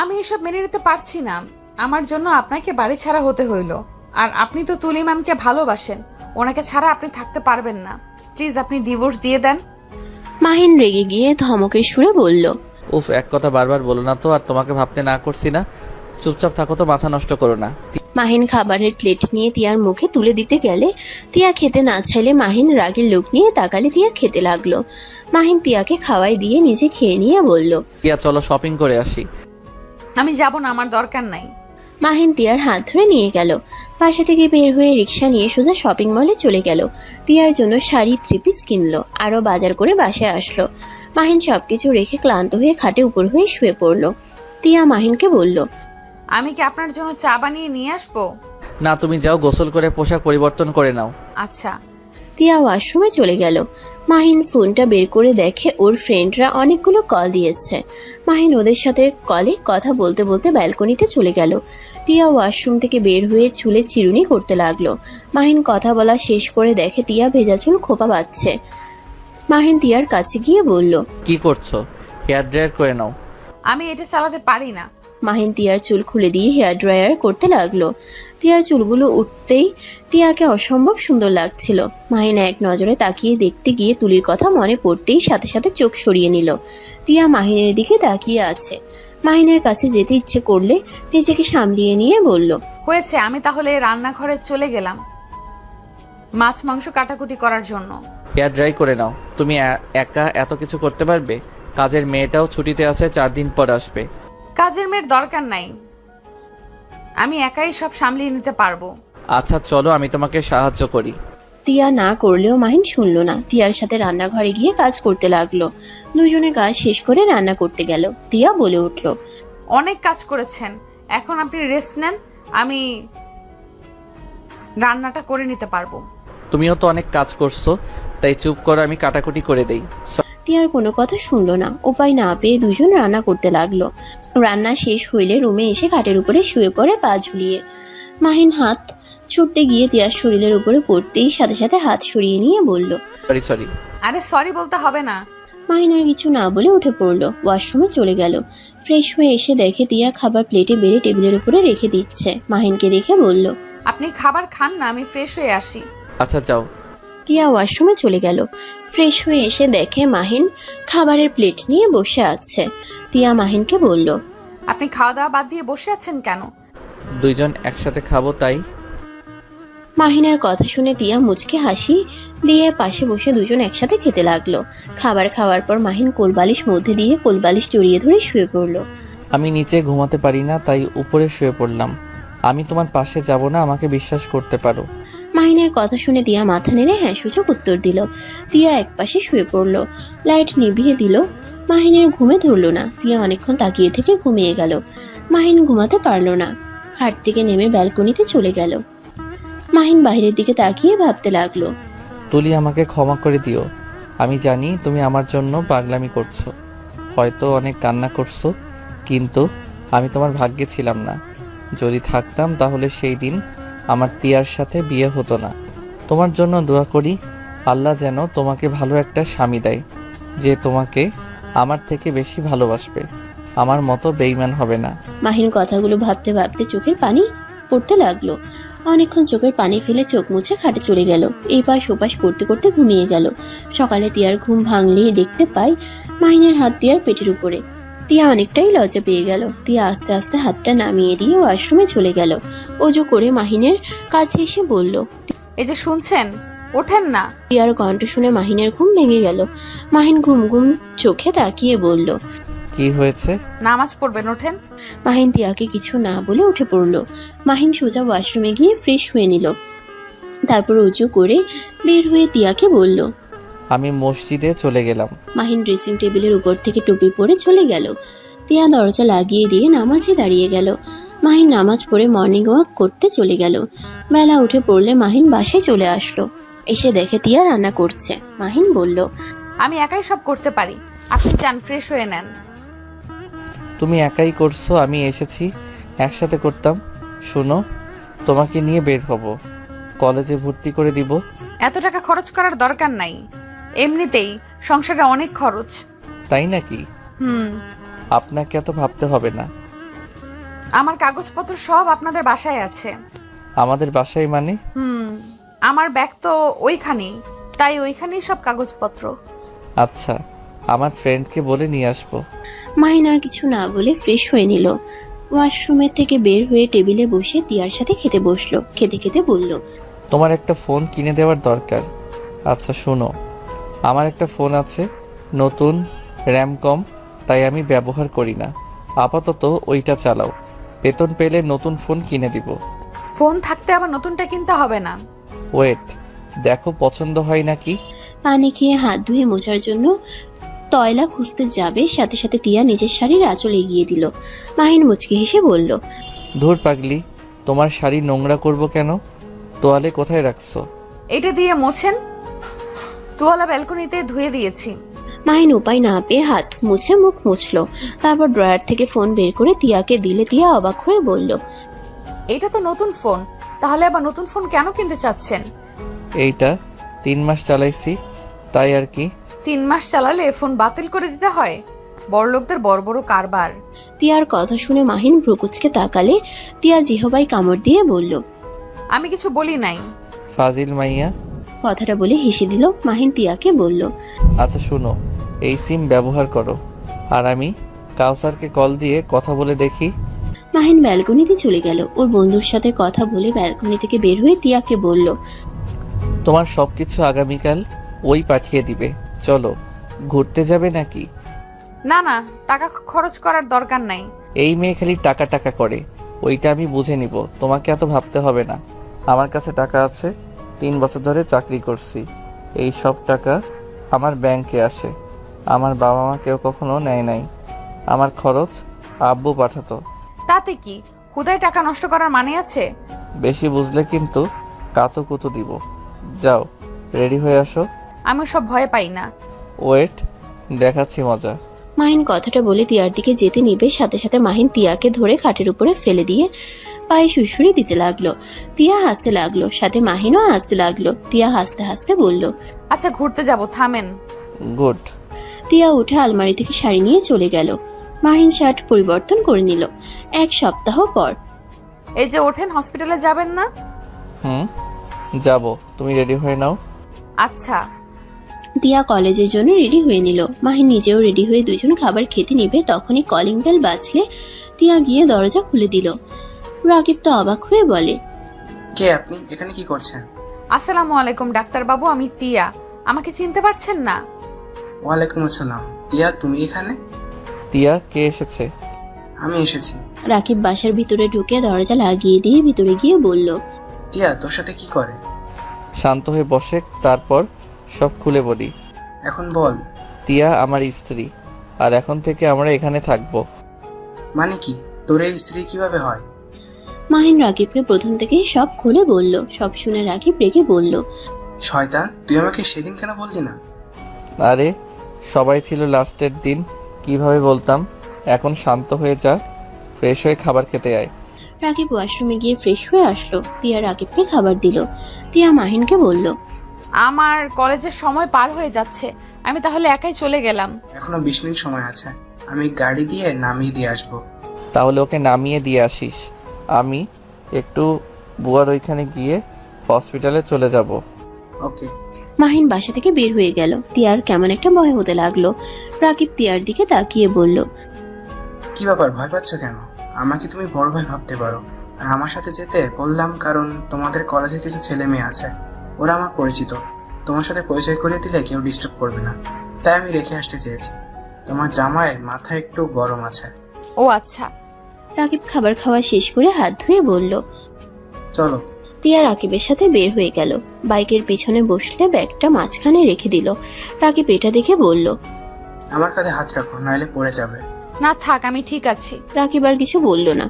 আমি এসব মেনে নিতে পারছি না। আমার জন্য আপনাকে বাড়ি ছাড়া হতে হইল। আর আপনি তো তুলি ম্যামকে ভালোবাসেন, ওনাকে ছাড়া আপনি থাকতে পারবেন না। প্লিজ আপনি ডিভোর্স দিয়ে দেন। মাহিন রেগে গিয়ে ধমকের সুরে বলল, উফ, এক কথা বারবার বলো না তো। আর তোমাকে ভাবতে না করছি না, চুপচাপ থাকো তো, মাথা নষ্ট করো না। মাহিন খাবারের প্লেট নিয়ে তিয়ার মুখে তুলে দিতে গেলে তিয়া খেতে না চাইলে মাহিন রাগের লোক নিয়ে তাকালে তিয়া খেতে লাগলো। মাহিন তিয়াকে খাওয়াই দিয়ে নিজে খেয়ে নিয়ে বলল, টিয়া চলো শপিং করে আসি। আমি যাব না, আমার দরকার নাই। মাহিন তিয়ার হাত ধরে নিয়ে গেল। বাসা থেকে বের হয়ে রিক্সা নিয়ে সোজা শপিং মলে চলে গেল। তিয়ার জন্য শাড়ি, থ্রি পিস কিনলো, আরো বাজার করে বাসায় আসলো। মাহিন সবকিছু রেখে ক্লান্ত হয়ে খাটে উপর হয়ে শুয়ে পড়লো। তিয়া মাহিনকে বলল, আমি কি আপনার জন্য চা বানিয়ে নিয়ে আসবো? না, তুমি যাও, গোসল করে পোশাক পরিবর্তন করে নাও। আচ্ছা। তিয়া ওয়াশরুমে চলে গেল। মাহিন ফোনটা বের করে দেখে ওর ফ্রেন্ডরা অনেকগুলো কল দিয়েছে। মাহিন ওদের সাথে কলে কথা বলতে বলতে ব্যালকনিতে চলে গেল। তিয়া ওয়াশরুম থেকে বের হয়ে চুলে চিরুনি করতে লাগলো। মাহিন কথা বলা শেষ করে দেখে তিয়া ভেজা চুল খোপা বাঁধছে। মাহিন তিয়ার কাছে গিয়ে বলল, কি করছো? হেয়ার ড্রায়ার করে নাও। আমি এটা চালাতে পারি না। মাহিন তিয়ার চুল খুলে দিয়ে হেয়ার ড্রায়ার করতে লাগলো। তিয়ার চুলগুলো উঠতেই তিয়াকে অসম্ভব সুন্দর লাগছিল। মাহিন এক নজরে তাকিয়ে দেখতে গিয়ে তুলির কথা মনে পড়তেই সাথে সাথে চোখ সরিয়ে নিল। তিয়া মাহিনের দিকে তাকিয়ে আছে। মাহিনের কাছে যেতে ইচ্ছে করলে নিজেকে সামলিয়ে নিয়ে বলল, হয়েছে, আমি তাহলে রান্নাঘরে চলে গেলাম মাছ মাংস কাটাকুটি করার জন্য। হেয়ার ড্রাই করে নাও। তুমি একা এত কিছু করতে পারবে? কাজের মেয়েটাও ছুটিতে আছে, 4 দিন পর আসবে। কাজের মেয়ের দরকার নাই, আমি একাই সব সামলিয়ে নিতে পারবো। আচ্ছা চলো, আমি তোমাকে সাহায্য করি। তিয়া না করলেও মাহিন শুনল না। তিয়ার সাথে রান্নাঘরে গিয়ে কাজ করতে লাগলো। দুজনে কাজ শেষ করে রান্না করতে গেল। তিয়া বলে উঠল, অনেক কাজ করেছেন, এখন আপনি রেস্ট নেন, আমি রান্নাটা করে নিতে পারবো। তুমিও তো অনেক কাজ করছো, তাই চুপ করো, আমি কাটাকুটি করে দেই। তিয়ার কোনো কথা শুনল না। উপায় না পেয়ে দুজন রান্না করতে লাগলো। রান্না শেষ হইলে রুমে এসে খাটের উপরে শুয়ে পড়ে পা ঝুলিয়ে। মাহিন হাত ছুটতে গিয়ে তিয়ার শরীরের উপরে পড়তেই সাথে সাথে হাত সরিয়ে নিয়ে বলল, সরি। আরে সরি বলতে হবে না। মাহিন আর কিছু না বলে উঠে পড়লো। ওয়াশরুমে চলে গেল। ফ্রেশ হয়ে এসে দেখে তিয়া খাবার প্লেটে বেড়ে টেবিলের উপরে রেখে দিচ্ছে। মাহিনকে দেখে বলল, আপনি খাবার খান না, আমি ফ্রেশ হয়ে আসি। আচ্ছা যাও। তিয়া ওয়াশরুমে চলে গেল। ফ্রেশ হয়ে এসে দেখে মাহিন খাবারের প্লেট নিয়ে বসে আছে। তিয়া মাহিনকে বলল, আপনি খাওয়া দাওয়া বাদ দিয়ে বসে আছেন কেন? দুইজন একসাথে খাবো তাই। মাহিনের কথা শুনে তিয়া মুচকে হাসি দিয়ে পাশে বসে দুজন একসাথে খেতে লাগলো। খাবার খাওয়ার পর মাহিন কোলবালিশ মধ্যে দিয়ে কোলবালিশ জড়িয়ে ধরে শুয়ে পড়লো। আমি নিচে ঘুমাতে পারি না, তাই উপরে শুয়ে পড়লাম। আমি তোমার পাশে যাব না, আমাকে বিশ্বাস করতে পারো। মাহিনের কথা শুনে তিয়া মাথা নেড়ে হ্যাঁ সূচক উত্তর দিল। তিয়া একপাশে শুয়ে পড়লো। লাইট নিভিয়ে দিল। মাহিনের ঘুমে ধরলো না। তিয়া অনেকক্ষণ তাকিয়ে থেকে ঘুমিয়ে গেল। মাহিন ঘুমাতে পারলো না। খাট থেকে নেমে ব্যালকনিতে চলে গেল। মাহিন বাইরের দিকে তাকিয়ে ভাবতে লাগলো, তুলি, আমাকে ক্ষমা করে দিও। আমি জানি তুমি আমার জন্য পাগলামি করছো, হয়তো অনেক কান্না করছো, কিন্তু আমি তোমার ভাগ্যে ছিলাম না। যদি থাকতাম তাহলে সেই দিন আমার তিয়ার সাথে বিয়ে হতো না। তোমার জন্য দোয়া করি, আল্লাহ যেন তোমাকে ভালো একটা স্বামী দেয়, যে তোমাকে আমার থেকে বেশি ভালোবাসবে, আমার মতো বেইমান হবে না। মাহিন কথাগুলো ভাবতে ভাবতে চোখের পানি পড়তে লাগলো। অনেকক্ষণ চোখের পানি ফেলে চোখ মুছে খাটে চলে গেল। এই পাশ ওপাশ করতে করতে ঘুমিয়ে গেল। সকালে তিয়ার ঘুম ভাঙলেই দেখতে পাই মাহিনের হাত তিয়ার পেটের উপরে। তিয়া অনেকটাই লজ্জা পেয়ে গেল। তিয়া আস্তে আস্তে হাতটা নামিয়ে দিয়ে ওয়াশরুমে চলে গেল। অজু করে মাহিনের কাছে এসে বলল, এই যে শুনছেন, ওঠেন না। তিয়ার কণ্ঠ শুনে মাহিনের ঘুম ভেঙে গেল। মাহিন ঘুম ঘুম চোখে তাকিয়ে বলল, কি হয়েছে? নামাজ পড়বেন, ওঠেন। মাহিন তিয়াকে কিছু না বলে উঠে পড়লো। মাহিন সোজা ওয়াশরুমে গিয়ে ফ্রেশ হয়ে নিল। তারপর উঁচু করে বের হয়ে তিয়াকে বলল, আমি মসজিদে চলে গেলাম। মাহিন ড্রেসিং টেবিলের উপর থেকে টুপি পরে চলে গেল। তিয়া দরজা লাগিয়ে দিয়ে নামাজে দাঁড়িয়ে গেল। মাহিন নামাজ পড়ে মর্নিং ওয়াক করতে চলে গেল। বেলা উঠে পড়লে মাহিন বাসায় চলে আসলো। এসে দেখে তিয়া রান্না করছে। মাহিন বলল, আমি একাই সব করতে পারি, আপনি চান ফ্রেশ হয়ে নেন। তুমি একাই করছো, আমি এসেছি একসাথে করতাম। শোনো, তোমাকে নিয়ে বের হব, কলেজে ভর্তি করে দিব। এত টাকা খরচ করার দরকার নাই, এমনিতেই সংসারে অনেক খরচ। তাই নাকি? হুম, আপনাকে এত ভাবতে হবে না। আমার কাগজপত্র সব আপনাদের বাসায় আছে। আমাদের বাসায় মানে? আমার ব্যাগ তো ওইখানেই, তাই ওইখানেই সব কাগজপত্র। আচ্ছা, আমার ফ্রেন্ডকে বলে নিয়ে আসবো। মাহিন আর কিছু না বলে ফ্রেশ হয়ে নিল। ওয়াশরুমের থেকে বের হয়ে টেবিলে বসে তিয়ার সাথে খেতে বসলো। খেতে খেতে বলল, তোমার একটা ফোন কিনে দেওয়ার দরকার। আচ্ছা শোনো, আমার একটা ফোন আছে, নতুন, র্যাম কম, তাই আমি ব্যবহার করি না। আপাতত ওইটা চালাও, বেতন পেলে নতুন ফোন কিনে দিব। ফোন থাকতে আবার নতুনটা কিনতে হবে না। ওয়েট, দেখো পছন্দ হয় নাকি। পানি খেয়ে হাত ধুয়ে মোছার জন্য তয়লা খুঁজতে যাবে, সাথে সাথে তিয়া নিজের শাড়ির আঁচল এগিয়ে দিল। মাহিন মুচকি হেসে বলল, ধুর পাগলি, তোমার শাড়ি নোংরা করব কেন? তোয়ালে কোথায় রাখছো? এটা দিয়ে মোছেন, তোয়ালা ব্যালকনিতে ধুয়ে দিয়েছি। মাহিন উপায় না পেয়ে হাত মুছে মুখ মুছলো। তারপর ড্রয়ার থেকে ফোন বের করে তিয়াকে দিলে তিয়া অবাক হয়ে বলল, এটা তো নতুন ফোন, তাহলে আবার নতুন ফোন কেন কিনতে চাচ্ছেন? এইটা 3 মাস চালাইছি, তাই আর কি। 3 মাস চালালে ফোন বাতিল করে দিতে হয়? বড়লোকদের বড় বড় কারবার। তিয়ার কথা শুনে মাহিন ভ্রুকুচকে তাকালে। তিয়া জিহবাই কামড় দিয়ে বলল, আমি কিছু বলি নাই। ফাজিল মাইয়া। কথাটা বলে হেসে দিল। মাহিন তিয়াকে বলল, আচ্ছা শোনো, এই সিম ব্যবহার করো, আর আমি কাউসারকে কল দিয়ে কথা বলে দেখি। মাহিন ব্যালকনিতে চলে গেল। ওর বন্ধুর সাথে কথা বলে ব্যালকনি থেকে বের হয়ে তিয়াকে বলল, তোমার সবকিছু আগামীকাল ওই পাঠিয়ে দিবে। চলো, ঘুরতে যাবে নাকি? না না, টাকা খরচ করার দরকার নাই। এই মেয়ে খালি টাকা টাকা করে, ওইটা আমি বুঝে নিব, তোমাকে এত ভাবতে হবে না। আমার কাছে টাকা আছে, 3 বছর ধরে চাকরি করছি, এই সব টাকা আমার ব্যাংকে আসে। আমার বাবা মা কেউ কখনো নেয় নাই, আমার খরচ আব্বু পাঠাতো। তাতে কি, হুদায় টাকা নষ্ট করার মানে আছে? বেশি বুঝলে কিন্তু কাতো কুতো দিব। যাও, রেডি হয়ে আসো। আমি সব ভয় পাই না। ওয়েট, দেখাচ্ছি মজা। মাহিন কথাটা বলে তিয়ার দিকে যেতে নিবে, সাথে সাথে মাহিন তিয়াকে ধরে খাটের উপরে ফেলে দিয়ে পায়ে সুড়সুড়ি দিতে লাগলো। তিয়া হাসতে লাগলো, সাথে মাহিনও হাসতে লাগলো। তিয়া হাসতে হাসতে বলল, আচ্ছা ঘুরতে যাব, থামেন। গুড। তিয়া উঠে আলমারি থেকে শাড়ি নিয়ে চলে গেল। মাহিন শার্ট পরিবর্তন করে নিল। 1 সপ্তাহ পর, এই যে ওঠেন, হসপিটালে যাবেন না? যাব, তুমি রেডি হয়ে নাও। আচ্ছা। তিয়া কলেজের জন্য রেডি হয়ে নিল। মাহিন নিজেও রেডি হয়ে দুজন খাবার খেতে নিবে। তখনই কলিং বেল বাজলে তিয়া গিয়ে দরজা খুলে দিল। রাকিব তো অবাক হয়ে বলে, কে আপনি? এখানে কি করছেন? আসসালামু আলাইকুম ডাক্তারবাবু, আমি তিয়া। আমাকে চিনতে পারছেন না? ওয়ালাইকুম আসসালাম। তিয়া, তুমি এখানে? তিয়া, কে এসেছে? আমি এসেছি। রাকিব বাসার ভিতরে ঢুকে দরজা লাগিয়ে দিয়ে ভিতরে গিয়ে বলল, তিয়া তোর সাথে কি করে? শান্ত হয়ে বসে, তারপর সব খুলে বলি। এখন বল। তিয়া আমার স্ত্রী, আর এখন থেকে আমরা এখানে থাকবো। মানে কি? তোর এই স্ত্রী কিভাবে হয়? মাহিন রাকিবকে প্রথম থেকেই সব খুলে বলল। সব শুনে রাকিব রেগে বলল, শয়তান, তুই আমাকে সেদিন কেন বললি না? আরে সবাই ছিল লাস্টের দিন, কিভাবে বলতাম। এখন শান্ত হয়ে যা, ফ্রেশ হয়ে খাবার খেতে আয়। রাকিব ওয়াশরুমে গিয়ে ফ্রেশ হয়ে আসলো। তিয়া রাকিবকে খাবার দিল। তিয়া মাহিনকে বলল, আমার কলেজের সময় পার হয়ে যাচ্ছে, আমি তাহলে একাই চলে গেলাম। এখনো 20 মিনিট সময় আছে, আমি গাড়ি দিয়ে নামিয়ে দিয়ে আসবো। তাহলে ওকে নামিয়ে দিয়ে আসিস, আমি একটু বুয়ার ওইখানে গিয়ে হসপিটালে চলে যাব। ওকে। মাহিন বাসা থেকে বের হয়ে গেল। তিয়ার কেমন একটা ভয় হতে লাগলো। রাকিব তিয়ার দিকে তাকিয়ে বলল, কি ব্যাপার, ভয় পাচ্ছ কেন? আমাকে তুমি বড় ভাই ভাবতে পারো। আর আমার সাথে যেতে বললাম কারণ তোমাদের কলেজে কিছু ছেলে মেয়ে আছে, ওরা আমার পরিচিত। তোমার সাথে পরিচয় করিয়ে দিলে কেউ ডিস্টার্ব করবে না, তাই আমি রেখে আসতে চেয়েছি। তোমার জামায় মাথা একটু গরম আছে। ও আচ্ছা। রাকিব খাবার খাওয়া শেষ করে হাত ধুয়ে বলল, চলো। তিয়া রাকিবের সাথে বের হয়ে গেল। বাইকের পেছনে বসলে ব্যাগটা মাঝখানে রেখে দিল। রাকিব এটা দেখে বলল, আমার কাঁধে হাত রাখো, নাহলে পড়ে যাবে। না থাক, আমি ঠিক আছি। রাকিব আর কিছু বলল না।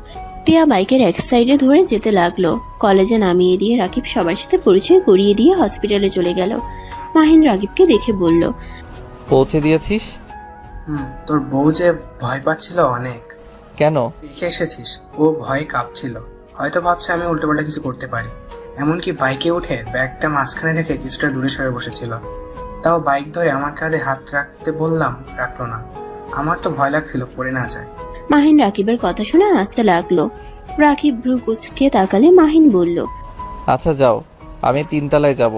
তিয়া বাইকের এক সাইডে ধরে যেতে লাগলো। কলেজে নামিয়ে দিয়ে রাকিব সবার সাথে পরিচয় করিয়ে দিয়ে হসপিটালে চলে গেল। মাহিন রাকিবকে দেখে বলল, পৌঁছে দিয়েছিস? তোর বউ যে ভয় পাচ্ছিল অনেক। কেন? দেখে এসেছিস, ও ভয়ে কাঁপছিল। হয়তো ভাবছে আমি উল্টোপাল্টা কিছু করতে পারি। এমনকি বাইকে উঠে ব্যাগটা মাঝখানে রেখে কিছুটা দূরে সরে বসেছিল। তাও বাইক ধরে আমার কাঁধে হাত রাখতে বললাম, রাখলো না। আমার তো ভয় লাগছিল পড়ে না যায়। মাহিন রাকিবের কথা শুনে হাসতে লাগলো। রাকিব ভ্রু কুঁচকে তাকালে মাহিন বলল, আচ্ছা যাও, আমি 3 তলায় যাব।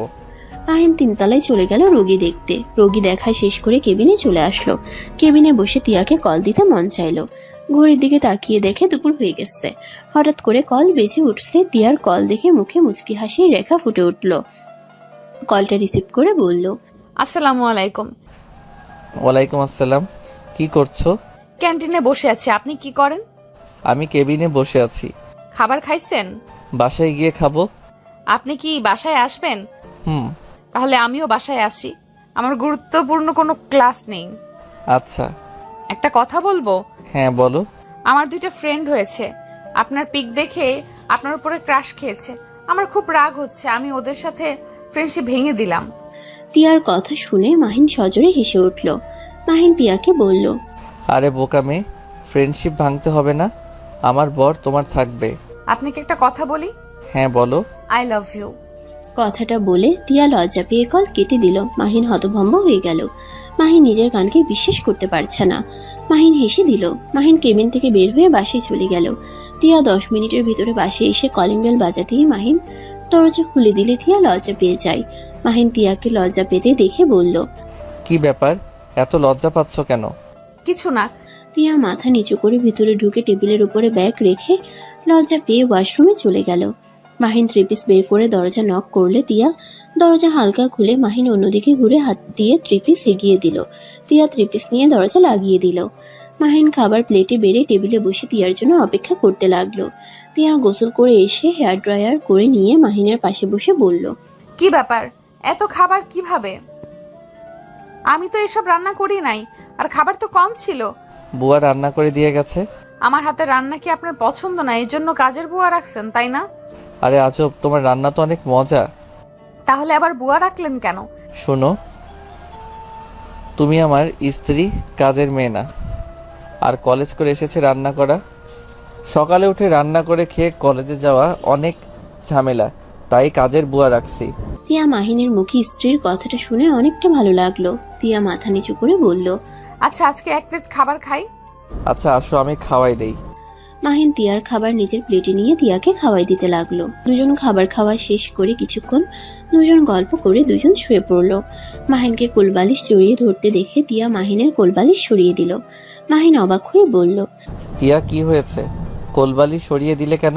মাহিন 3 তলায় চলে গেল রোগী দেখতে। রোগী দেখা শেষ করে কেবিনে চলে আসলো। কেবিনে বসে তিয়াকে কল দিতে মন চাইলো। ঘড়ির দিকে তাকিয়ে দেখে দুপুর হয়ে গেছে। হঠাৎ করে কল বেজে উঠলে তিয়ার কল দেখে মুখে মুচকি হাসির রেখা ফুটে উঠল। কলটা রিসিভ করে বলল, আসসালামু আলাইকুম। ওয়ালাইকুম আসসালাম। কি করছো? ক্যান্টিনে বসে আছি, আপনি কি করেন? আমি কেবিনে বসে আছি। খাবার খাইছেন? বাসায় গিয়ে খাবো। আপনি কি বাসায় আসবেন? হুম। তাহলে আমিও বাসায় আসি। আমার গুরুত্বপূর্ণ কোনো ক্লাস নেই। আচ্ছা। একটা কথা বলবো? হ্যাঁ বলো। আমার 2টা ফ্রেন্ড হয়েছে, আপনার পিক দেখে আপনার উপরে ক্রাশ খেয়েছে। আমার খুব রাগ হচ্ছে, আমি ওদের সাথে ফ্রেন্ডশিপ ভেঙে দিলাম। তিয়ার কথা শুনে মাহিন সজোরে হেসে উঠল। মাহিন তিয়াকে বলল, আরে বোকা মেয়ে, ফ্রেন্ডশিপ ভাঙতে হবে না। আমার বর তোমার থাকবে। আপনাকে একটা কথা বলি? হ্যাঁ বলো। I love you. কথাটা বলে তিয়া লজ্জা পেয়ে কল কেটে দিল। মাহিন হতভম্ব হয়ে গেল। মাহিন নিজের কানকে বিশ্বাস করতে পারছে না। মাহিন হেসে দিল। মাহিন কেবিন থেকে বের হয়ে বাসায় চলে গেল। তিয়া 10 মিনিটের ভিতরে বাসে এসে কলিং বেল বাজাতেই মাহিন দরজা খুলে দিলে তিয়া লজ্জা পেয়ে যায়। মাহিন তিয়াকে লজ্জা পেতে দেখে বলল, কি ব্যাপার, এত লজ্জা পাচ্ছ কেন? কিছু না। তিয়া মাথা নিচু করে ভিতরে ঢুকে টেবিলের উপরে ব্যাগ রেখে লজ্জা পেয়ে ওয়াশরুমে চলে গেল। মাহিন 3 পিস বের করে দরজা নক করলে তিয়া দরজা হালকা খুলে মাহিন অন্যদিকে ঘুরে হাত দিয়ে 3 পিস এগিয়ে দিল। তিয়া 3 পিস নিয়ে দরজা লাগিয়ে দিল। মাহিন খাবার প্লেটে বেড়ে টেবিলে বসে তিয়ার জন্য অপেক্ষা করতে লাগলো। তিয়া গোসল করে এসে হেয়ার ড্রায়ার করে নিয়ে মাহিনের পাশে বসে বলল, কি ব্যাপার, এত খাবার কিভাবে? আমি তো এসব রান্না করি নাই, আর খাবার তো কম ছিল। বুয়া রান্না করে দিয়ে গেছে। আমার হাতে রান্না কি আপনার পছন্দ না, এই জন্য কাজের বুয়া রাখছেন, তাই না? আরে আজব, তোমার রান্না তো অনেক মজা। তাহলে আবার বুয়া রাখলেন কেন? শোনো, তুমি আমার স্ত্রী, কাজের মেয়ে না। আর কলেজ করে এসেছে রান্না করা। সকালে উঠে রান্না করে খেয়ে কলেজে যাওয়া অনেক ঝামেলা, তাই কাজের বুয়া রাখছি। তিয়া মাহিনের মুখে স্ত্রীর কথাটা শুনে অনেকটা ভালো লাগলো। তিয়া মাথা নিচু করে বলল, আচ্ছা, আজকে 1 প্লেট খাবার খাই। আচ্ছা আসো, আমি খাওয়াই দেই। মাহিন তিয়ার খাবার নিজের প্লেটে নিয়ে তিয়াকে খাওয়াই দিতে লাগলো। দুজন খাবার খাওয়া শেষ করে কিছুক্ষণ দুজন গল্প করে দুজন শুয়ে পড়ল। মাহিনকে কোলবালিশ জড়িয়ে ধরতে দেখে তিয়া মাহিনের কোলবালিশ সরিয়ে দিল। মাহিন অবাক হয়ে বলল, টিয়া কি হয়েছে? কোলবালি সরিয়ে দিলে কেন?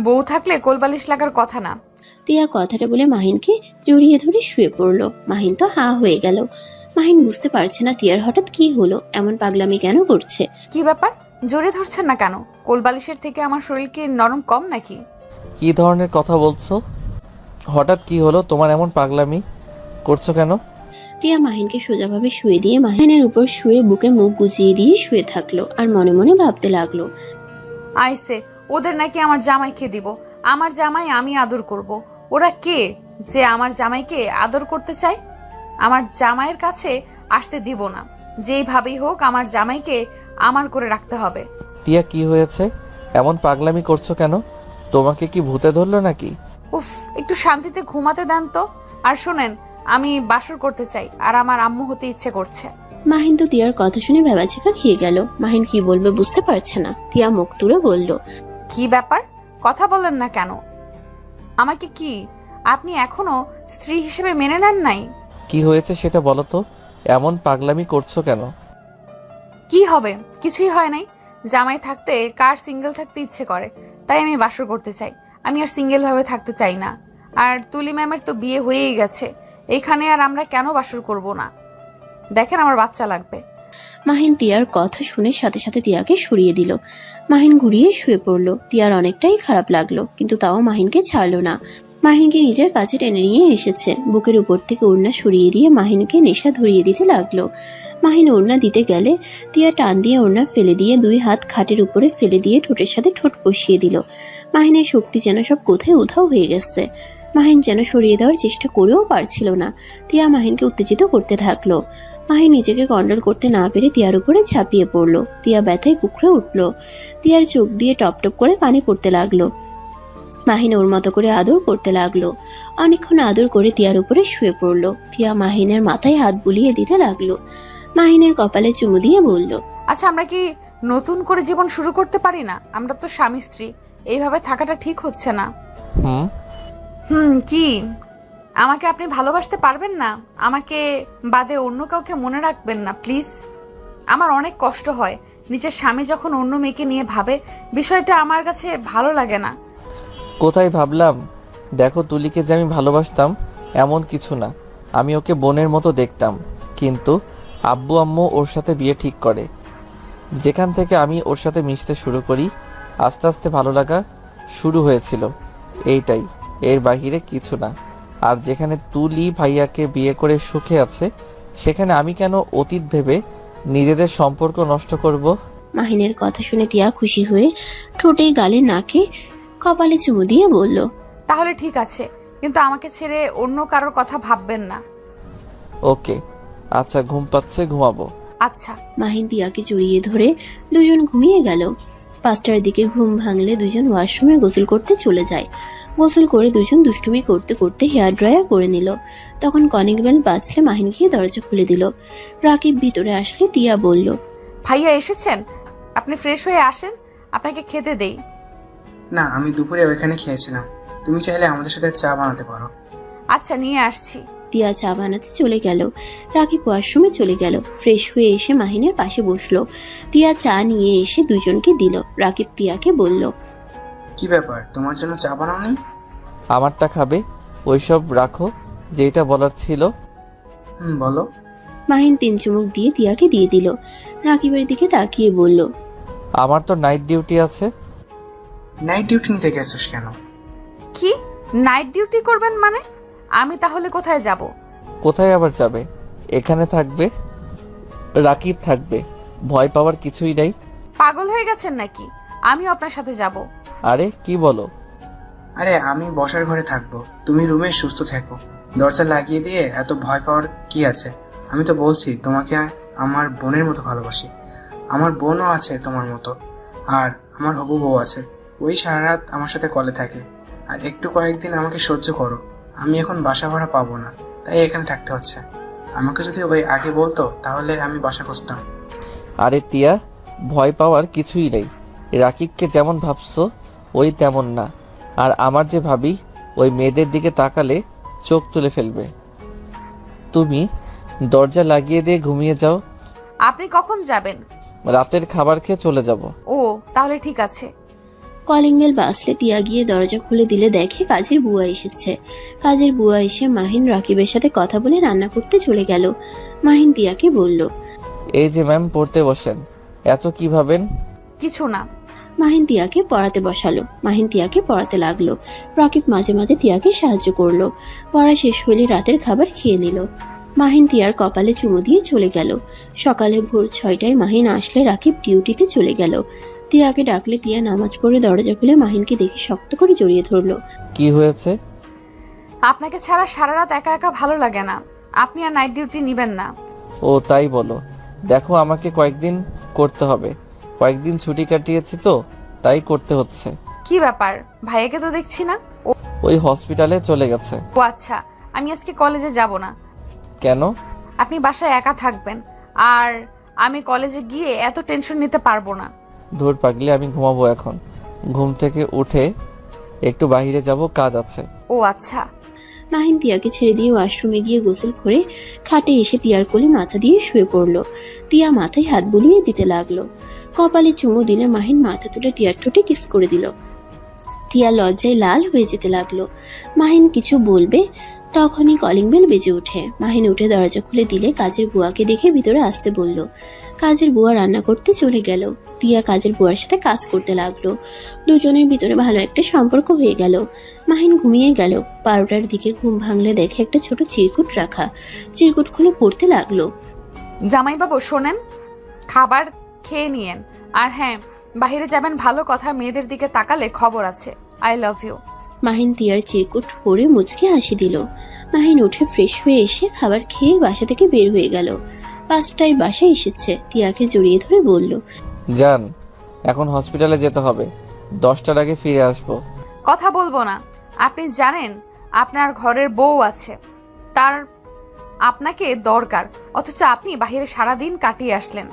বউ থাকলে কোলবালিশ লাগার কথা না। তিয়া কথাটা বলে মাহিনকে জড়িয়ে ধরে শুয়ে পড়ল। মাহিন তো হা হয়ে গেল। মাহিন বুঝতে পারছে না তিয়ার হঠাৎ কি হলো, এমন পাগলামি কেন করছে। কি ব্যাপার, জড়িয়ে ধরছেন না কেন? কোলবালিশের থেকে আমার শরীর কি নরম কম নাকি? কি ধরনের কথা বলছো? হঠাৎ কি হলো, তোমার এমন পাগলামি করছো কেন? তিয়া মাহিনকে সোজাভাবে শুয়ে দিয়ে মাহিনের উপর শুয়ে বুকে মুখ গুজিয়ে দিয়ে শুয়ে থাকলো আর মনে মনে ভাবতে লাগলো, আইসে ওদের নাকি আমার জামাইকে দিব। আমার জামাই আমি আদর করব। ওরা কে যে আমার জামাইকে আদর করতে চায়? আমার জামাইয়ের কাছে আসতে দিব না। যেইভাবেই হোক আমার জামাইকে আমার করে রাখতে হবে। টিয়া কি হয়েছে, এমন পাগলামি করছো কেন? তোমাকে কি ভূতে ধরলো নাকি? উফ, একটু শান্তিতে ঘুমাতে দেন তো। আর শোনেন, আমি বাসর করতে চাই, আর আমার আম্মু হতে ইচ্ছে করছে। মাহিন তো তিয়ার কথা শুনে ভেবাচেকা খেয়ে গেল। মাহিন কি বলবে বুঝতে পারছে না। তিয়া মুখ তুলে বলল, কি ব্যাপার, কথা বলেন না কেন? আমাকে কি আপনি এখনো স্ত্রী হিসেবে মেনে নেন নাই? কি হয়েছে সেটা বলো তো, এমন পাগলামি করছো কেন? কি হবে, কিছুই হয় নাই। জামাই থাকতে কার সিঙ্গেল থাকতে ইচ্ছে করে, তাই আমি বাসর করতে চাই। আমি আর সিঙ্গেল ভাবে থাকতে চাই না। আর তুলি ম্যামের তো বিয়ে হয়েই গেছে, এইখানে আর আমরা কেন বাসর করব না? দেখেন, আমার বাচ্চা লাগবে। মাহিন তিয়ার কথা শুনে সাথে সাথে তিয়াকে সরিয়ে দিল। মাহিন ঘুরিয়ে শুয়ে পড়ল। তিয়ার অনেকটাই খারাপ লাগলো, কিন্তু তাও মাহিনকে ছাড়লো না। মাহিনকে নিজের কাছে টেনে নিয়ে এসেছে। বুকের উপর থেকে ওড়না সরিয়ে দিয়ে মাহিনকে নেশা ধরিয়ে দিতে লাগলো। মাহিন ওড়না দিতে গেলে তিয়া টান দিয়ে ওড়না ফেলে দিয়ে 2 হাত খাটের উপরে ফেলে দিয়ে ঠোঁটের সাথে ঠোঁট বসিয়ে দিল। মাহিনের শক্তি যেন সব কোথায় উধাও হয়ে গেছে। মাহিন যেন সরিয়ে দেওয়ার চেষ্টা করেও পারছিল না। তিয়া মাহিনকে উত্তেজিত করতে থাকলো। মাহিন নিজেকে কন্ট্রোল করতে না পেরে তিয়ার উপরে ঝাঁপিয়ে পড়ল। তিয়া ব্যথায় কুকড়ে উঠল। তিয়ার চোখ দিয়ে টপ টপ করে পানি পড়তে লাগলো। মাহিন ওর মতো করে আদর করতে লাগলো। অনেকক্ষণ আদর করে তিয়ার উপরে শুয়ে পড়ল। তিয়া মাহিনের মাথায় হাত বুলিয়ে দিতে লাগলো। মাহিনের কপালে চুমু দিয়ে বলল, আচ্ছা, আমরা কি নতুন করে জীবন শুরু করতে পারি না? আমরা তো স্বামী স্ত্রী, এইভাবে থাকাটা ঠিক হচ্ছে না। কি আমাকে আপনি ভালোবাসতে পারবেন না? আমাকে বাদে অন্য কাউকে মনে রাখবেন না প্লিজ। আমার অনেক কষ্ট হয়, নিজের স্বামী যখন অন্য মেয়েকে নিয়ে ভাবে, বিষয়টা আমার কাছে ভালো লাগে না। কোথায় ভাবলাম? দেখো, তুলিকে যে আমি ভালোবাসতাম এমন কিছু না। আমি ওকে বোনের মতো দেখতাম, কিন্তু আব্বু আম্মু ওর সাথে বিয়ে ঠিক করে। যেখান থেকে আমি ওর সাথে মিশতে শুরু করি, আস্তে আস্তে ভালো লাগা শুরু হয়েছিল। এইটাই, এর বাহিরে কিছু না। আর যেখানে তুলি ভাইয়াকে বিয়ে করে সুখে আছে, সেখানে আমি কেন অতীত ভেবে নিজেদের সম্পর্ক নষ্ট করব? মাহিনের কথা শুনে তিয়া খুশি হয়ে ঠোঁটে গালে নাকে কপালে চুমু দিয়ে বলল, তাহলে ঠিক আছে, কিন্তু আমাকে ছেড়ে অন্য কারোর কথা ভাববেন না। ওকে, আচ্ছা, ঘুম পাচ্ছে, ঘুমাবো। আচ্ছা। মাহিন তিয়াকে জড়িয়ে ধরে দুজন ঘুমিয়ে গেল। 5টার দিকে ঘুম ভাঙলে দুজন ওয়াশরুমে গোসল করতে চলে যায়। গোসল করে দুজন দুষ্টুমি করতে করতে হেয়ার ড্রায়ার করে নিল। তখন কনিক বেল বাজলে মাহিন গিয়ে দরজা খুলে দিল। রাকিব ভিতরে আসলে তিয়া বলল, ভাইয়া এসেছেন? আপনি ফ্রেশ হয়ে আসেন, আপনাকে খেতে দেই। না, আমি দুপুরে ওইখানে খেয়েছিলাম। তুমি চাইলে আমাদের সাথে চা বানাতে পারো। আচ্ছা, নিয়ে আসছি। তিয়া চা বানাতে চলে গেল। রাকিব ওয়াশরুমে চলে গেল। ফ্রেশ হয়ে এসে মাহিনের পাশে বসলো। তিয়া চা নিয়ে এসে দুজনকে দিল। রাকিব তিয়াকে বলল, কি ব্যাপার, তোমার জন্য চা বানাওনি? আমারটা খাবে? ওইসব রাখো, যেটা বলার ছিল। বলো। মাহিন 3 চুমুক দিয়ে তিয়াকে দিয়ে দিল। রাকিবের দিকে তাকিয়ে বলল, আমার তো নাইট ডিউটি আছে। নাইট ডিউটি নিতে গেছিস কেন? কি নাইট ডিউটি করবেন মানে? আমি তাহলে কোথায় যাব? কোথায় আবার যাবে? এখানে থাকবে, রাকিব থাকবে, ভয় পাওয়ার কিছুই নেই। পাগল হয়ে গেছেন নাকি? আমিও আপনার সাথে যাব। আরে কি বলো? আরে, আমি বসার ঘরে থাকবো, তুমি রুমে সুস্থ থেকো। দরজা লাগিয়ে দিয়ে এত ভয় পাওয়ার কি আছে? আমি তো বলছি তোমাকে আমার বোনের মতো ভালোবাসি। আমার বোনও আছে তোমার মতো, আর আমার হবু বউ আছে। ওই সারা রাত আমার সাথে কলে থাকে। আর একটু কয়েকদিন আমাকে সহ্য করো। আমি এখন বাসা ভাড়া পাবো না, তাই এখানে থাকতে হচ্ছে। আমাকে যদি ওই আগে বলতো তাহলে আমি বাসা খুঁজতাম। আরে তিয়া, ভয় পাওয়ার কিছুই নেই। রাকিবকে যেমন ভাবছো ওই তেমন না। আর আমার যে ভাবি, ওই মেয়েদের দিকে তাকালে চোখ তুলে ফেলবে। তুমি দরজা লাগিয়ে দিয়ে ঘুমিয়ে যাও। আপনি কখন যাবেন? রাতের খাবার খেয়ে চলে যাব। ও, তাহলে ঠিক আছে। কলিং বেল বাজলে তিয়া গিয়ে দরজা খুলে দিলে দেখে কাজের বুয়া এসেছে। কাজের বুয়া এসে মাহিন রাকিবের সাথে কথা বলে রান্না করতে চলে গেল। মাহিন তিয়াকে বলল, এই যে ম্যাম, পড়তে বসেন। এত কি ভাবেন? কিছু না। মাহিন তিয়াকে পড়াতে বসালো। মাহিন তিয়াকে পড়াতে লাগলো। রাকিব মাঝে মাঝে তিয়াকে সাহায্য করলো। পড়া শেষ হলে রাতের খাবার খেয়ে নিল। মাহিন তিয়ার কপালে চুমু দিয়ে চলে গেল। সকালে ভোর 6টায় মাহিন আসলে রাকিব ডিউটিতে চলে গেল। তিয়াকে ডাকলে তিয়া নামাজ পড়ে দরজা খুলে মাহিনকে দেখে শক্ত করে জড়িয়ে ধরলো। কি হয়েছে? আপনাকে ছাড়া সারা রাত একা একা ভালো লাগে না। আপনি আর নাইট ডিউটি নিবেন না। ও তাই বলো। দেখো, আমাকে কয়েকদিন করতে হবে। কয়েকদিন ছুটি কাটিয়েছি তো, তাই করতে হচ্ছে। কি ব্যাপার? ভাইয়াকে তো দেখছি না। ওই হসপিটালে চলে গেছে। ও আচ্ছা, আমি আজকে কলেজে যাব না। কেন? আপনি বাসায় একা থাকবেন, আর আমি কলেজে গিয়ে এত টেনশন নিতে পারবো না। ধুর পাগলি, আমি ঘুমাবো এখন। ঘুম থেকে উঠে একটু বাইরে যাব, কাজ আছে। ও আচ্ছা। মাহিন তিয়াকে ছেড়ে দিয়ে ওয়াশরুমে গিয়ে গোসল করে খাটে এসে তিয়ার কোলে মাথা দিয়ে শুয়ে পড়ল। তিয়া মাথায় হাত বুলিয়ে দিতে লাগলো। কপালে চুমু দিলে মাহিন মাথা তুলে তিয়ার ঠোঁটে কিস করে দিল। তিয়া লজ্জায় লাল হয়ে যেতে লাগলো। মাহিন কিছু বলবে তখনই কলিং বেল বেজে ওঠে। মাহিন উঠে দরজা খুলে দিলে কাজের বুয়াকে দেখে ভিতরে আসতে বলল। কাজের বুয়া রান্না করতে চলে গেল। তিয়া কাজের বুয়ার সাথে কাজ করতে লাগলো। দুজনের ভিতরে ভালো একটা সম্পর্ক হয়ে গেল। মাহিন ঘুমিয়ে গেল। 12টার দিকে ঘুম ভাঙলে দেখে একটা ছোট চিরকুট রাখা। চিরকুট খুলে পড়তে লাগলো। জামাইবাবু শোনেন, খাবার খেয়ে নিয়েন। আর হ্যাঁ, বাইরে যাবেন ভালো কথা, মেয়েদের দিকে তাকালে খবর আছে। I love you. মাহিন তিয়ার চিরকুট পরে মুচকে হাসি দিল। মাহিন উঠে ফ্রেশ হয়ে এসে খাবার খেয়ে বাসা থেকে বের হয়ে গেল। 5টায় বাসায় এসেছে। তিয়াকে জড়িয়ে ধরে বলল, যান, এখন হসপিটালে যেতে হবে। 10টার আগে ফিরে আসবো। কথা বলবো না। আপনি জানেন আপনার ঘরের বউ আছে, তার আপনাকে দরকার, অথচ আপনি বাইরে সারাদিন কাটিয়ে আসলেন।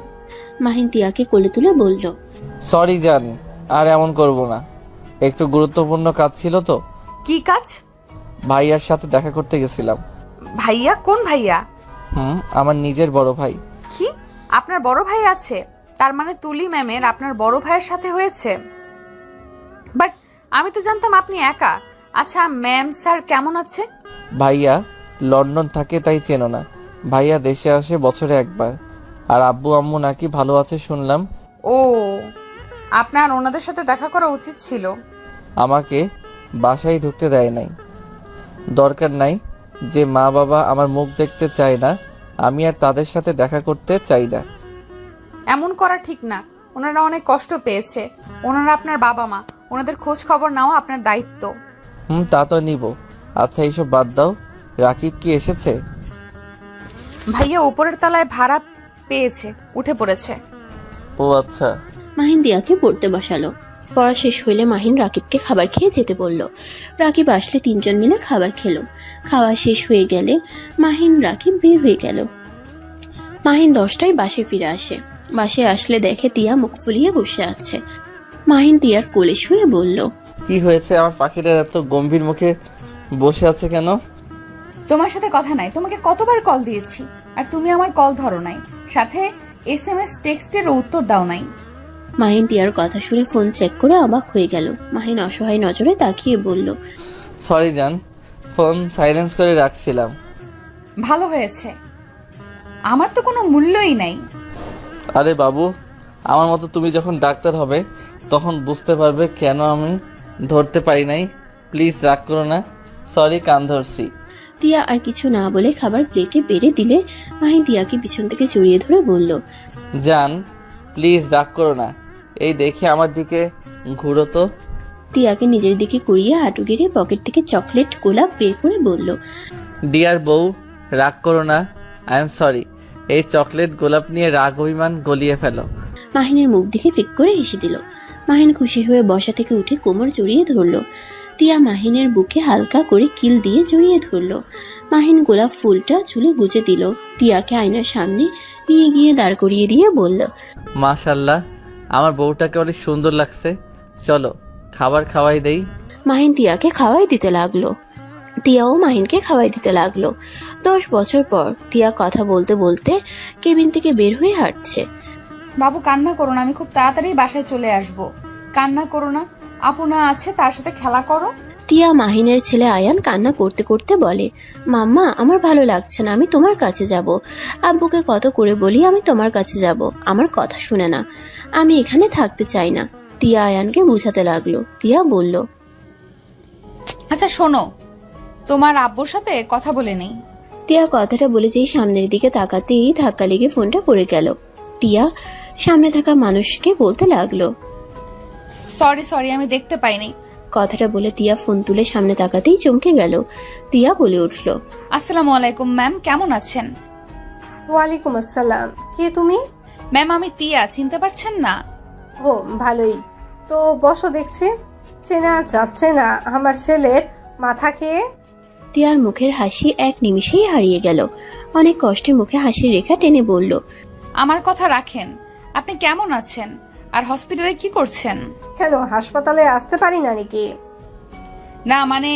মাহিন তিয়াকে কোলে তুলে বলল, সরি জান, আর এমন করব না। একটু গুরুত্বপূর্ণ কাজ ছিল তো। কি কাজ? ভাইয়ার সাথে দেখা করতে গেছিলাম। ভাইয়া? কোন ভাইয়া? আমার নিজের বড় ভাই। কি, আপনার বড় ভাই আছে? তার মানে তুলি ম্যামের আপনার বড় ভাইয়ের সাথে হয়েছে? বাট আমি তো জানতাম আপনি একা। আচ্ছা ম্যাম স্যার কেমন আছে? ভাইয়া লন্ডন থাকে, তাই চেনো না। ভাইয়া দেশে আসে বছরে একবার। আর আব্বু আম্মু নাকি ভালো আছে শুনলাম। ও, আপনার ওনাদের সাথে দেখা করা উচিত ছিল। আমাকে বাসায় ঢুকতে দেয় নাই। দরকার নাই, যে মা বাবা আমার মুখ দেখতে চায় না, আমি আর তাদের সাথে দেখা করতে চাই না। এমন করা ঠিক না। ওনারা অনেক কষ্ট পেয়েছে। ওনারা আপনার বাবা মা, ওনাদের খোঁজ খবর নেওয়া আপনার দায়িত্ব। তা তো নিব। আচ্ছা এইসব বাদ দাও, রাকিব কি এসেছে? ভাইয়া উপরের তলায় ভাড়া পেয়েছে, উঠে পড়েছে। ও আচ্ছা। মাহিন দিয়াকে পড়তে বসালো। পড়া শেষ হইলে মাহিন রাকিবকে খাবার খেয়ে যেতে বলল। রাকিব আসলে 3 জন মিলে খাবার খেলো। খাওয়া শেষ হয়ে গেলে মাহিন রাকিব বের হয়ে গেল। মাহিন 10টায় বাসে ফিরে আসে। বাসে আসলে দেখে তিয়া মুখ ফুলিয়ে বসে আছে। মাহিন তিয়ার কোলে শুয়ে বলল, কি হয়েছে? আমার পাখিটার এত গম্ভীর মুখে বসে আছে কেন? তোমার সাথে কথা নাই। তোমাকে কতবার কল দিয়েছি আর তুমি আমার কল ধরো নাই, সাথে SMS টেক্সটের উত্তর দাও নাই। মাহিন তিয়ার কথা শুনে ফোন চেক করে অবাক হয়ে গেল। মাহিন অসহায় নজরে তাকিয়ে বলল, সরি জান, ফোন সাইলেন্স করে রাখছিলাম। ভালো হয়েছে, আমার তো কোনো মূল্যই নাই। আরে বাবু, আমার মতো তুমি যখন ডাক্তার হবে তখন বুঝতে পারবে কেন আমি ধরতে পারি নাই। প্লিজ রাগ করো না। সরি, কান ধরছি। তিয়া আর কিছু না বলে খাবার প্লেটে বেড়ে দিলে মাহিন তিয়াকে পিছন থেকে জড়িয়ে ধরে বলল, জান প্লিজ রাগ করো না। এই দেখে আমার দিকে ঘুরো তো। তিয়াকে নিজের দিকে কুড়িয়ে হাঁটু গেড়ে পকেট থেকে চকলেট গোলাপ বের করে বলল, ডিয়ার বউ, রাগ করো না। I am sorry. এই চকলেট গোলাপ নিয়ে রাগ অভিমান গলিয়ে ফেলো। মাহিনের মুখ দেখে ফিক করে হেসে দিল। মাহিন খুশি হয়ে বসা থেকে উঠে কোমর জড়িয়ে ধরল। তিয়া মাহিনের বুকে হালকা করে কিল দিয়ে জড়িয়ে ধরল। মাহিন গোলাপ ফুলটা চুলে গুজে দিল। তিয়াকে আয়নার সামনে নিয়ে গিয়ে দাঁড় করিয়ে দিয়ে বলল, মাশাল্লাহ, আমার বউটাকে অনেক সুন্দর লাগছে। চলো খাবার খাওয়াই দেই। মাহিন তিয়াকে খাওয়াই দিতে লাগলো। তিয়াও মাহিনকে খাওয়াই দিতে লাগলো। 10 বছর পর তিয়া কথা বলতে বলতে কেবিন থেকে বের হয়ে হাঁটছে। বাবু কান্না করো না, আমি খুব তাড়াতাড়ি বাসায় চলে আসব। কান্না করো না, আপু না আছে, তার সাথে খেলা করো। তিয়া মাহিনের ছেলে আয়ান কান্না করতে করতে বলে, মাম্মা আমার ভালো লাগছে না, আমি তোমার কাছে যাব। আব্বুকে কত করে বলি আমি তোমার কাছে যাব, আমার কথা শুনে না। আমি এখানে থাকতে চাই না। তিয়া আয়ানকে বুঝাতে লাগলো। তিয়া বলল, আচ্ছা শোনো, তোমার আব্বুর সাথে কথা বলে নেই। তিয়া কথাটা বলে যেই সামনের দিকে তাকাতেই ধাক্কা লেগে ফোনটা পড়ে গেল। তিয়া সামনে থাকা মানুষকে বলতে লাগলো, সরি আমি দেখতে পাইনি। কথাটা বলে তিয়া ফোন তুলে সামনে তাকাতেই চমকে গেল। তিয়া বলে উঠল, আসসালামু আলাইকুম ম্যাম, কেমন আছেন? ওয়ালাইকুম আসসালাম। কে তুমি? ম্যাম আমি তিয়া, চিনতে পারছেন না? ও ভালোই তো, বসো। দেখছি চেনা যাচ্ছে না আমার ছেলের মাথা খেয়ে। তিয়ার মুখের হাসি এক নিমিষেই হারিয়ে গেল। অনেক কষ্টে মুখে হাসির রেখা টেনে বলল, আমার কথা রাখেন, আপনি কেমন আছেন আর হসপিটালে কি করছেন? কেন হাসপাতালে আসতে পারি না নাকি? না মানে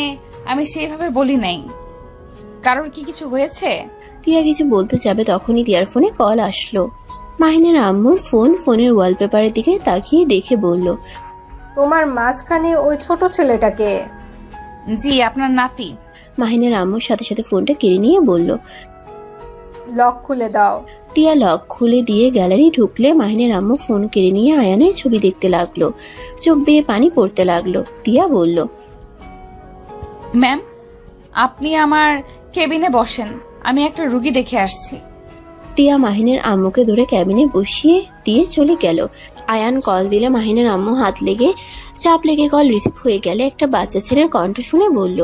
আমি সেইভাবে বলি নাই। কারোর কি কিছু হয়েছে? তিয়া কিছু বলতে যাবে তখনই তিয়ার ফোনে কল আসলো। মাহিনের আম্মুর ফোন। ফোনের ওয়ালপেপারের দিকে তাকিয়ে দেখে বলল, তোমার মাঝখানে ওই ছোট ছেলেটাকে? জি, আপনার নাতি। মাহিনের আম্মুর সাথে সাথে ফোনটা কেড়ে নিয়ে বলল। লক খুলে দাও। টিয়া লক খুলে দিয়ে গ্যালারি ঢুকলে মাহিনের আম্মু ফোন কেড়ে নিয়ে আয়ানের ছবি দেখতে লাগলো। চোখ বেয়ে পানি পড়তে লাগলো। টিয়া বলল, ম্যাম, আপনি আমার কেবিনে বসেন, আমি একটা রুগী দেখে আসছি। টিয়া মাহিনের আম্মুকে ধরে ক্যাবিনে বসিয়ে দিয়ে চলে গেল। আয়ান কল দিলে মাহিনের আম্মু হাত লেগে চাপ লেগে কল রিসিভ হয়ে গেলে একটা বাচ্চা ছেলের কণ্ঠ শুনে বলল,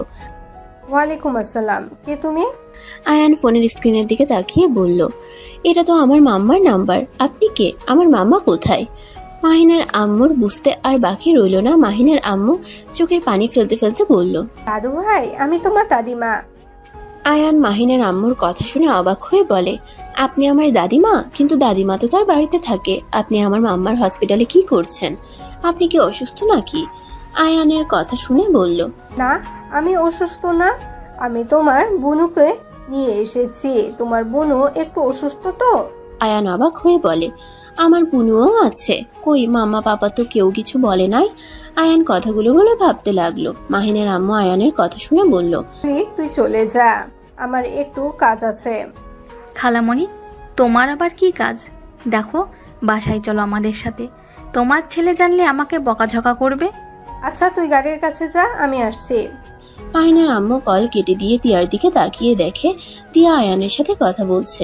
ওয়ালাইকুম আসসালাম, কে তুমি? আয়ান ফোনের স্ক্রিনের দিকে তাকিয়ে বলল, এটা তো আমার মাম্মার নাম্বার। আপনি কে? আমার মাম্মা কোথায়? মাহিনের আম্মুর বুঝতে আর বাকি রইল না। মাহিনের আম্মু চোখের পানি ফেলতে ফেলতে বলল, দাদু ভাই, আমি তোমার দাদিমা। আয়ান মাহিনের আম্মুর কথা শুনে অবাক হয়ে বলে, আপনি আমার দাদিমা? কিন্তু দাদিমা তো তার বাড়িতে থাকে, আপনি আমার মাম্মার হসপিটালে কি করছেন? আপনি কি অসুস্থ নাকি? আয়ানের কথা শুনে বলল, না, আমি অসুস্থ না, আমি তোমার বুনুকে নিয়ে এসেছি। তোমার বুনু একটু অসুস্থ তো। আয়ান অবাক হয়ে বলে, আমার বুনুও আছে? কই, মাম্মা পাপা তো কেউ কিছু বলে নাই। আয়ান কথাগুলো বলে ভাবতে লাগলো। মাহিনের আম্মু আয়ানের কথা শুনে বলল, তুই চলে যা, আমার একটু কাজ আছে। খালামণি, তোমার আবার কি কাজ? দেখো, বাসায় চলো আমাদের সাথে। তোমার ছেলে জানলে আমাকে বকাঝকা করবে। আচ্ছা, তুই গাড়ির কাছে যা, আমি আসছি। মাহিনের আম্মু কল কেটে দিয়ে টিয়ার দিকে তাকিয়ে দেখে টিয়া আয়ানের সাথে কথা বলছে।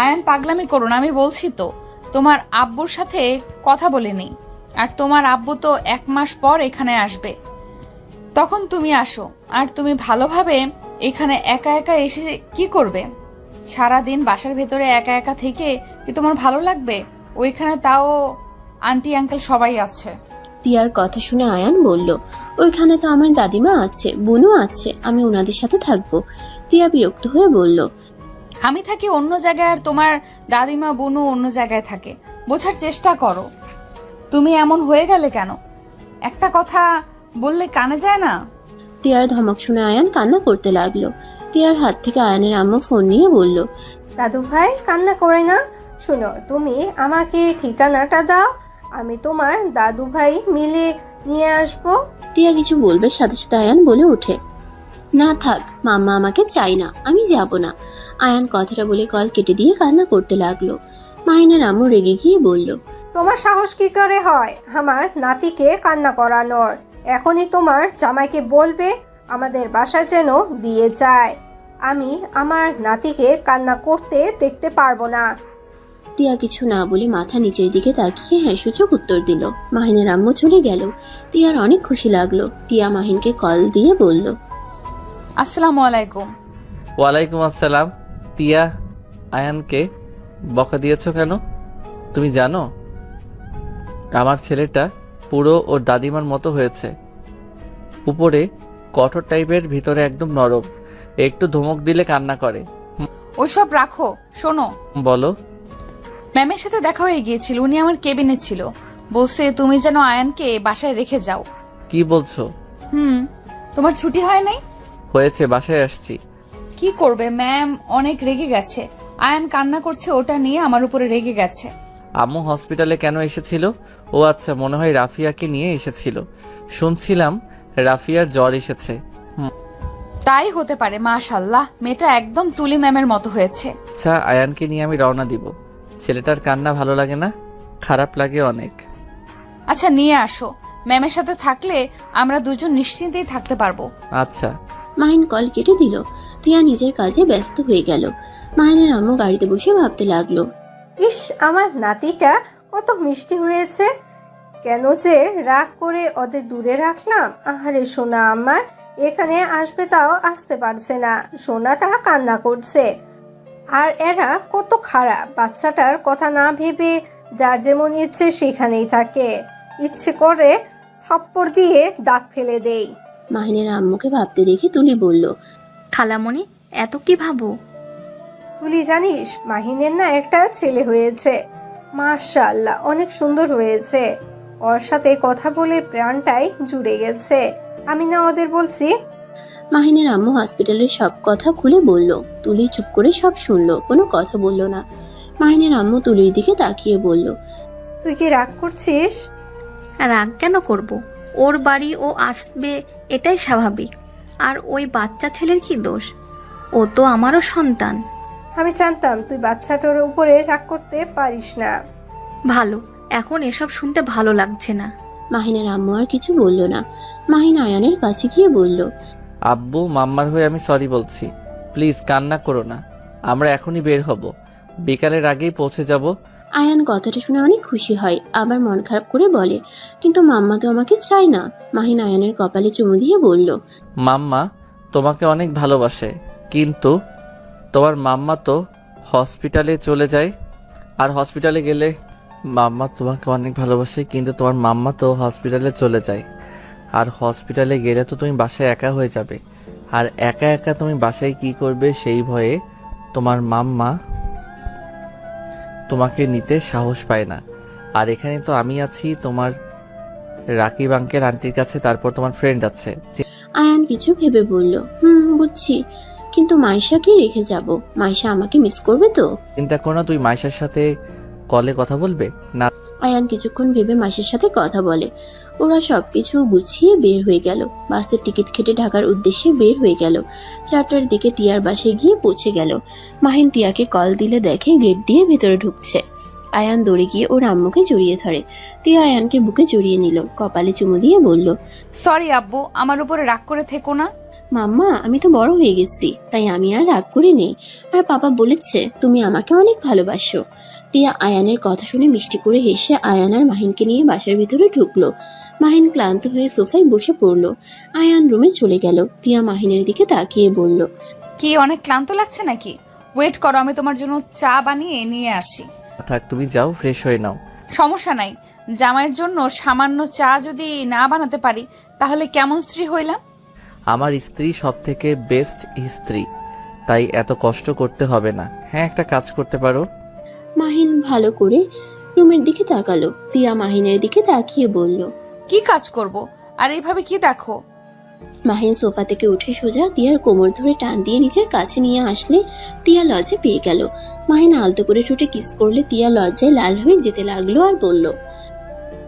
আয়ান, পাগলামি করুন, আমি বলছি তো তোমার আব্বুর সাথে কথা বলে নেই। আর তোমার আব্বু তো 1 মাস পর এখানে আসবে, তখন তুমি আসো। আর তুমি ভালোভাবে এখানে একা একা এসে কি করবে? সারাদিন বাসার ভেতরে একা একা থেকে কি তোমার ভালো লাগবে? ওইখানে তাও আন্টি আঙ্কেল সবাই আছে। টিয়ার কথা শুনে আয়ান বলল, ওইখানে তো আমার দাদিমা আছে, বুনু আছে, আমি ওনাদের সাথে থাকবো। টিয়া বিরক্ত হয়ে বলল, আমি থাকি অন্য জায়গায় আর তোমার দাদিমা বুনু অন্য জায়গায় থাকে। বোঝার চেষ্টা করো, তুমি এমন হয়ে গেলে কেন? একটা কথা বললে কানে যায় না? টিয়ার ধমক শুনে আয়ান কান্না করতে লাগলো। টিয়ার হাত থেকে আয়ানের আম্মু ফোন নিয়ে বলল, দাদু ভাই, কান্না করে না। শোনো, তুমি আমাকে ঠিকানাটা দাও, আমি তোমার দাদু ভাই মিলে নিয়ে আসবো। টিয়া কিছু বলবে সাথে সাথে আয়ান বলে ওঠে, না থাক, মাম্মা আমাকে চাই না, আমি যাব না। আয়ান কথাটা বলে কল কেটে দিয়ে কান্না করতে লাগলো। মাহিনের আম্মু রেগে গিয়ে বলল, তোমার সাহস কি করে হয় আমার নাতিকে কান্না করানোর? এখনই তোমার জামাইকে বলবে আমাদের বাসায় যেন দিয়ে যায়। আমি আমার নাতিকে কান্না করতে দেখতে পারবো না। টিয়া কিছু না বলে মাথা নিচের দিকে তাকিয়ে হ্যাঁ সূচক উত্তর দিল। মাহিনের আম্মু চলে গেল। টিয়ার অনেক খুশি লাগলো। টিয়া মাহিনকে কল দিয়ে বলল, আসসালামু আলাইকুম। ওয়ালাইকুম আসসালাম। টিয়া, আয়ানকে বকা দিয়েছো কেন? তুমি জানো আমার ছেলেটা পুরো ওর দাদিমার মতো হয়েছে। উপরে কঠোর টাইপের, ভিতরে একদম নরম। একটু ধমক দিলে কান্না করে। ওইসব রাখো, শোনো। বলো। ম্যামের সাথে দেখা হয়ে গিয়েছিল, উনি আমার কেবিনে ছিল। বলছে তুমি যেন আয়ানকে বাসায় রেখে যাও। কি বলছো? তোমার ছুটি হয় নাই? হয়েছে, বাসায় আসছি। কি করবে, ম্যাম অনেক রেগে গেছে। আয়ান কান্না করছে, ওটা নিয়ে আমার উপরে রেগে গেছে। আম্মু হসপিটালে কেন এসেছিল? ও আচ্ছা, মনে হয় রাফিয়াকে নিয়ে এসেছিল। শুনছিলাম রাফিয়ার জ্বর এসেছে। তাই হতে পারে। মাশাআল্লাহ, মেয়েটা একদম তুলি ম্যামের মতো হয়েছে। আচ্ছা, আয়ানকে নিয়ে আমি রওনা দিব। ছেলেটার কান্না ভালো লাগে না, খারাপ লাগে অনেক। আচ্ছা, নিয়ে আসো। ম্যামের সাথে থাকলে আমরা দুজন নিশ্চিন্তেই থাকতে পারবো। আচ্ছা। মাহিন কল কেটে দিল। টিয়া নিজের কাজে ব্যস্ত হয়ে গেল। মাহিনের আম্মু গাড়িতে বসে ভাবতে লাগলো, ইস, আমার নাতিটা কত মিষ্টি হয়েছে। কেন যে রাগ করে ওদের দূরে রাখলাম। আহারে সোনা আমার, এখানে আসবে তাও আসতে পারছে না। সোনাটা কান্না করছে। আর এরা কত খারাপ, বাচ্চাটার কথা না ভেবে যার যেমন ইচ্ছে সেখানেই থাকে। ইচ্ছে করে থাপ্পড় দিয়ে দাঁত ফেলে দেই। মাহিনের আম্মুকে ভাবতে দেখে তুলি বলল, খালামণি, এত কি ভাবো? তুলি জানিস, মাহিনের না একটা ছেলে হয়েছে। মাশাআল্লাহ, অনেক সুন্দর হয়েছে। ওর সাথে কথা বলে প্রাণটাই জুড়ে গেছে। আমি না ওদের বলছি। মাহিনের আম্মু হসপিটালের সব কথা খুলে বলল। তুলি চুপ করে সব শুনলো, কোনো কথা বলল না। মাহিনের আম্মু তুলির দিকে তাকিয়ে বলল, তুই কি রাগ করছিস? রাগ কেন করব? ওর বাড়ি ও আসবে, এটাই স্বাভাবিক। আর ওই বাচ্চা ছেলের কি দোষ? ও তো আমারও সন্তান। আমি জানতাম তুই বাচ্চাটার উপরে রাগ করতে পারিস না। ভালো, এখন এসব শুনতে ভালো লাগছে না। মাহিনের আম্মু আর কিছু বলল না। মাহিন আয়ানের কাছে গিয়ে বলল, আব্বু মাম্মার হয়ে আমি সরি বলছি, প্লিজ কান্না করো না। আমরা এখনই বের হব, বিকালের আগেই পৌঁছে যাব। আয়ান কথাটা শুনে অনেক খুশি হয়, আবার মন খারাপ করে বলে, কিন্তু মাম্মা তো আমাকে চায় না। মাহিন আয়ানের কপালে চুমু দিয়ে বলল, মাম্মা তোমাকে অনেক ভালোবাসে, কিন্তু তোমার মাম্মা তো হসপিটালে চলে যায়। আর হসপিটালে গেলে মাম্মা তোমাকে অনেক ভালোবাসে, কিন্তু তোমার মাম্মা তো হসপিটালে চলে যায়। আর হসপিটালে গেলে তো তুমি বাসায় একা হয়ে যাবে, আর একা একা তুমি বাসায় কি করবে সেই ভয়ে তোমার মাম্মা তোমাকে নিতে সাহস পায় না। আর এখানে তো আমি আছি, তোমার রাকিব আঙ্কেল আন্টির কাছে, তারপর তোমার ফ্রেন্ড আছে। আয়ান কিছু ভেবে বলল, বুঝছি, কিন্তু মাইশাকে রেখে যাব। মাইশা আমাকে মিস করবে তো? চিন্তা করো না, তুই মাইশার সাথে কলে কথা বলবে না। আয়ান কিছুক্ষণ ভেবে মাইশার সাথে কথা বলে। ওরা সবকিছু গুছিয়ে বের হয়ে গেল। বাসের টিকিট কেটে ঢাকার উদ্দেশ্যে বের হয়ে গেল। 4টার দিকে তিয়ার বাসায় গিয়ে পৌঁছে গেল। মাহিন তিয়াকে কল দিলে দেখে গেট দিয়ে ভেতরে ঢুকছে। আয়ান দৌড়ে গিয়ে ওর আম্মুকে জড়িয়ে ধরে। তিয়া আয়ানকে বুকে জড়িয়ে নিল, কপালে চুমু দিয়ে বলল, সরি আব্বু, আমার উপরে রাগ করে থেকো না। মাম্মা, আমি তো বড় হয়ে গেছি, তাই আমি আর রাগ করে নেই। আর পাপা বলেছে তুমি আমাকে অনেক ভালোবাসো। তিয়া আয়ানের কথা শুনে মিষ্টি করে হেসে আয়ান আর মাহিনকে নিয়ে বাসার ভিতরে ঢুকলো। মাহিন ক্লান্ত হয়ে সোফায় বসে পড়লো। আয়ান রুমে চলে গেল। তিয়া মাহিনের দিকে তাকিয়ে বলল, কি অনেক ক্লান্ত লাগছে নাকি? ওয়েট করো, আমি তোমার জন্য চা বানিয়ে নিয়ে আসি। থাক, তুমি যাও, ফ্রেশ হয়ে নাও। সমস্যা নাই, জামাইয়ের জন্য সামান্য চা যদি না বানাতে পারি তাহলে কেমন স্ত্রী হইলাম? আমার স্ত্রী সব থেকে বেস্ট স্ত্রী, তাই এত কষ্ট করতে হবে না। হ্যাঁ, একটা কাজ করতে পারো। মাহিন ভালো করে রুমের দিকে তাকালো। তিয়া মাহিনের দিকে তাকিয়ে বলল, কি কাজ করব? আর এইভাবে কি দেখো? মাহিন সোফা থেকে উঠে সোজা তিয়ার কোমর ধরে টান দিয়ে নিজের কাছে নিয়ে আসলে তিয়া লজ্জা পেয়ে গেল। মাহিন আলতো করে ঠোঁটে কিস করলে তিয়া লজ্জায় লাল হয়ে যেতে লাগলো আর বলল,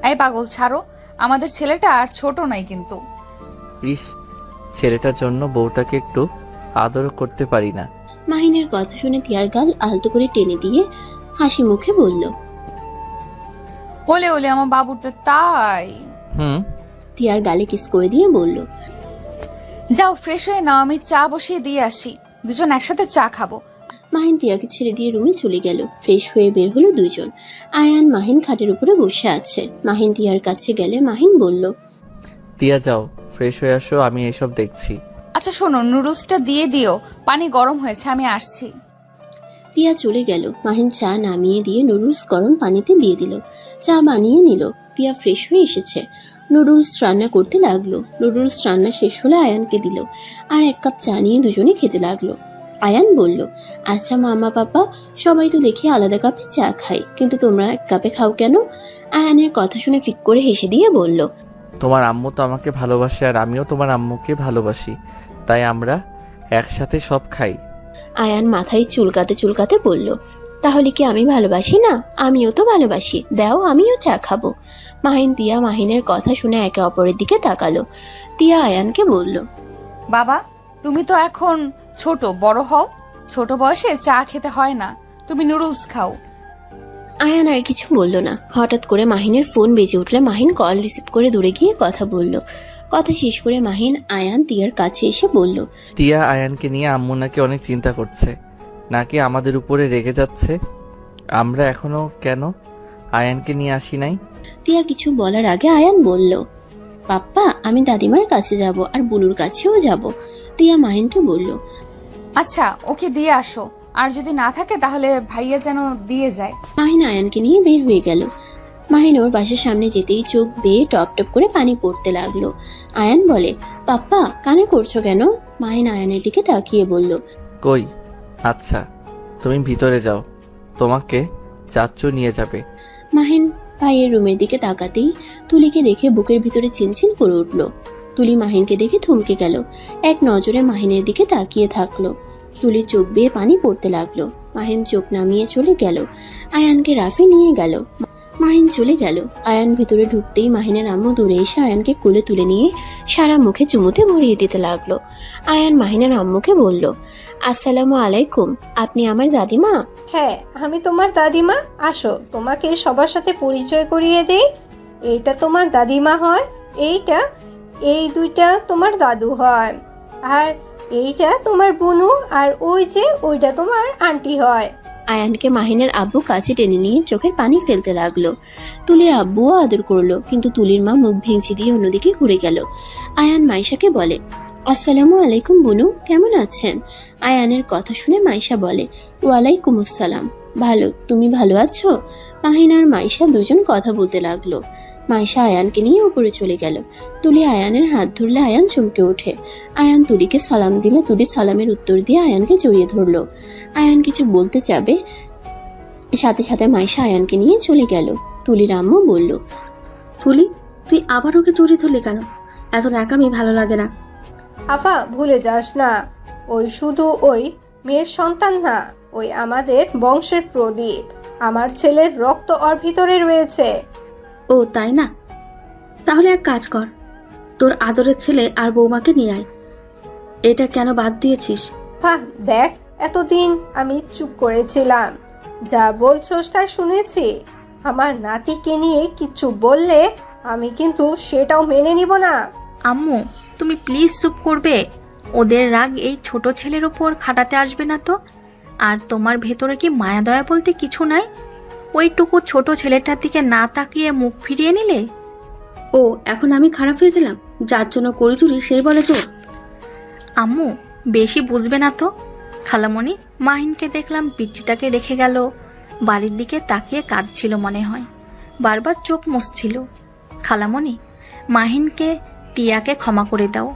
এই পাগল ছাড়ো, আমাদের ছেলেটা আর ছোট নাই কিন্তু। ইস, ছেলেটার জন্য বউটাকে একটু আদর করতে পারি না। মাহিনের কথা শুনে তিয়ার গাল আলতো করে টেনে দিয়ে হাসি মুখে বলল, ওলে ওলে আমার বাবুটা তাই। তিয়ার গালে কিস করে দিয়ে বলল, যাও ফ্রেশ হয়ে নাও, আমি চা বসিয়ে দিয়ে আসি, দুজন একসাথে চা খাবো। মাহিন তিয়াকে ছেড়ে দিয়ে রুমে চলে গেল। ফ্রেশ হয়ে বের হলো দুজন। আয়ান মাহিন খাটের উপরে বসে আছে। মাহিন তিয়ার কাছে গেলে মাহিন বলল, তিয়া যাও, ফ্রেশ হয়ে আসো, আমি এসব দেখছি। আচ্ছা শোনো, নুডলসটা দিয়ে দিও, পানি গরম হয়েছে, আমি আসছি। তিয়া চলে গেল। মাহিন চা নামিয়ে দিয়ে নুডলস গরম পানিতে দিয়ে দিল। চা বানিয়ে নিল। তিয়া ফ্রেশ হয়ে এসেছে। নুডলস রান্না করতে লাগলো। নুডলস রান্না শেষ হলে আয়ানকে দিল। আর 1 কাপ চা নিয়ে দুজনে খেতে লাগলো। আয়ান বলল, আচ্ছা মামা পাপা, সবাই তো দেখি আলাদা কাপে চা খায়, কিন্তু তোমরা 1 কাপে খাও কেন? আয়ানের কথা শুনে ফিক করে হেসে দিয়ে বলল, তোমার আম্মু তো আমাকে ভালোবাসে, আর আমিও তোমার আম্মুকে ভালোবাসি, তাই আমরা একসাথে সব খাই। আয়ান মাথায় চুলকাতে চুলকাতে বলল, তাহলে কি আমি ভালোবাসি না? আমিও তো ভালোবাসি, দাও আমিও চা খাবো। মাহিন তিয়া মাহিনের কথা শুনে একে অপরের দিকে তাকালো। তিয়া আয়ানকে বলল, বাবা তুমি তো এখন ছোট, বড় হও, ছোট বয়সে চা খেতে হয় না, তুমি নুডলস খাও। আয়ান আর কিছু বলল না। হঠাৎ করে মাহিনের ফোন বেজে উঠলে মাহিন কল রিসিভ করে দূরে গিয়ে কথা বলল। কথা শেষ করে মাহিন আয়ান তিয়ার কাছে এসে বলল, তিয়া আয়ানকে নিয়ে আম্মু নাকি অনেক চিন্তা করছে, নাকি আমাদের উপরে রেগে যাচ্ছে। আমরা এখনো কেন আয়ানকে নিয়ে আসি নাই? তিয়া কিছু বলার আগে আয়ান বলল, পাপ্পা আমি দাদিমার কাছে যাব, আর বুনুর কাছেও যাব। তিয়া মাহিনকে বলল, আচ্ছা ওকে দিয়ে আসো, আর যদি না থাকে তাহলে ভাইয়া যেন দিয়ে যায়। মাহিন আয়ানকে নিয়ে বের হয়ে গেল। মাহিন ওর বাসার সামনে যেতেই চোখ বেয়ে টপ টপ করে পানি পড়তে লাগলো। আয়ান বলে, পাপ্পা কানে করছো কেন? মাহিন আয়ানের দিকে তাকিয়ে বলল, কই? আচ্ছা তুমি ভিতরে যাও, তোমাকে চাচ্চু নিয়ে যাবে। মাহিন ভাইয়ের রুমের দিকে তাকাতেই তুলিকে দেখে বুকের ভিতরে চিনচিন করে উঠল। তুলি মাহিনকে দেখে থমকে গেল। এক নজরে মাহিনের দিকে তাকিয়ে থাকলো। তুলির চোখ বেয়ে পানি পড়তে লাগলো। মাহিন চোখ নামিয়ে চলে গেল। আয়ানকে রাফে নিয়ে গেল। মাহিন চলে গেল। আয়ান ভেতরে ঢুকতেই মাহিনের আম্মু দৌড়ে এসে আয়ানকে কোলে তুলে নিয়ে সারা মুখে চুমুতে ভরিয়ে দিতে লাগলো। আয়ান মাহিনের আম্মুকে বলল, আসসালামু আলাইকুম, আপনি আমার দাদিমা? হ্যাঁ, আমি তোমার দাদিমা। আসো, তোমাকে সবার সাথে পরিচয় করিয়ে দেই। এইটা তোমার দাদিমা হয়, এই দুইটা তোমার দাদু হয়, আর এইটা তোমার বুনু, আর ওইটা তোমার আন্টি হয়। আয়ানকে মাহিনের আব্বু কাছে টেনে নিয়ে চোখের পানি ফেলতে লাগলো। তুলির আব্বুও আদর করলো, কিন্তু তুলির মা মুখ ভেঙচি দিয়ে অন্যদিকে ঘুরে গেল। আয়ান মাইশাকে বলে, আসসালামু আলাইকুম বুনু, কেমন আছেন? আয়ানের কথা শুনে মাইশা বলে, ওয়ালাইকুম আসসালাম, ভালো, তুমি ভালো আছো? মাহিন আর মাইশা দুজন কথা বলতে লাগলো। মাইশা আয়ানকে নিয়ে উপরে চলে গেল। তুলি আয়ানের হাত ধরলে আয়ান চমকে ওঠে। আয়ান তুলিকে সালাম দিল। তুলি সালামের উত্তর দিয়ে আয়ানকে জড়িয়ে ধরলো। আয়ান কিছু বলতে যাবে, সাথে সাথে মাইশা আয়ানকে নিয়ে চলে গেল। তুলির আম্মু বলল, তুলি, তুই আবার ওকে জড়িয়ে ধরলি কেন? এত একামি ভালো লাগে না। আফা, ভুলে যাস না, ওই শুধু ওই মেয়ের সন্তান না, ওই আমাদের বংশের প্রদীপ। আমার ছেলের রক্ত ওর ভিতরে রয়েছে। ও তাই না? তাহলে এক কাজ কর, তোর আদরের ছেলে আর বৌমাকে নিয়ে আয়। এটা কেন বাদ দিয়েছিস? বাহ, দেখ, এতদিন আমি চুপ করেছিলাম, যা বলছোস তাই শুনেছি। আমার নাতিকে নিয়ে কিচ্ছু বললে আমি কিন্তু সেটাও মেনে নিব না। আম্মু, তুমি প্লিজ চুপ করবে? ওদের রাগ এই ছোট ছেলের ওপর খাটাতে আসবে না তো? আর তোমার ভেতরে কি মায়া দয়া বলতে কিছু নাই? ওইটুকু ছোট ছেলেটার দিকে না তাকিয়ে মুখ ফিরিয়ে নিলে? ও এখন আমি খারাপ হয়ে গেলাম? যার জন্য করি চুরি সেই বলে চোর? আম্মু, বেশি বুঝবে না তো। খালামণি, মাহিনকে দেখলাম পিচ্চিটাকে রেখে গেল, বাড়ির দিকে তাকিয়ে কাঁদছিল মনে হয়, বারবার চোখ মুছছিল। খালামণি, মাহিনকে টিয়াকে ক্ষমা করে দাও।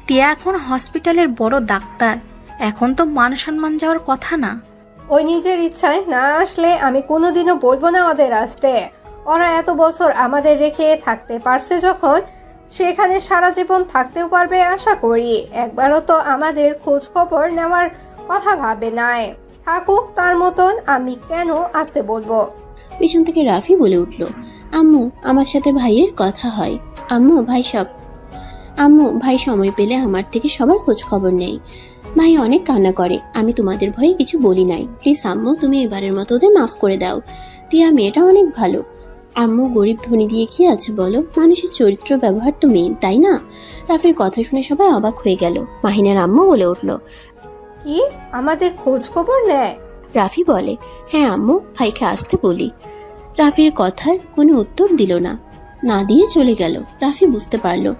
টিয়া এখন হসপিটালের বড় ডাক্তার, এখন তো মান সম্মান যাওয়ার কথা না। ওই নিজের ইচ্ছায় না আসলে আমি কোনোদিনও বলবো না ওদের আসতে। ওরা এত বছর আমাদের রেখে থাকতে পারছে যখন, সেখানে সারা জীবন থাকতেও পারবে আশা করি। একবারও তো আমাদের খোঁজ খবর নেওয়ার কথা ভাবে নাই। থাকুক তার মতন, আমি কেন আসতে বলবো? পিছন থেকে রাফি বলে উঠল, আম্মু, আমার সাথে ভাইয়ের কথা হয়। আম্মু, ভাই সময় পেলে আমার থেকে সবার খোঁজ খবর নেই। ভাই অনেক কান্না করে, আমি তোমাদের ভয়ে কিছু বলি নাই। প্লিজ আম্মু, তুমি এবারের মতো ওদের মাফ করে দাও। টিয়া মেয়েটা অনেক ভালো। আম্মু, গরিব ধনী দিয়ে কি আছে বলো? মানুষের চরিত্র ব্যবহার তো মেইন, তাই না? রাফির কথা শুনে সবাই অবাক হয়ে গেল। মাহিনার আম্মু বলে উঠল, কি আমাদের খোঁজ খবর নেয়? রাফি বলে, হ্যাঁ আম্মু, ভাইকে আসতে বলি। রাফির কথার কোনো উত্তর দিল না, না দিয়ে চলে গেল। রাফি বুঝতে পারলো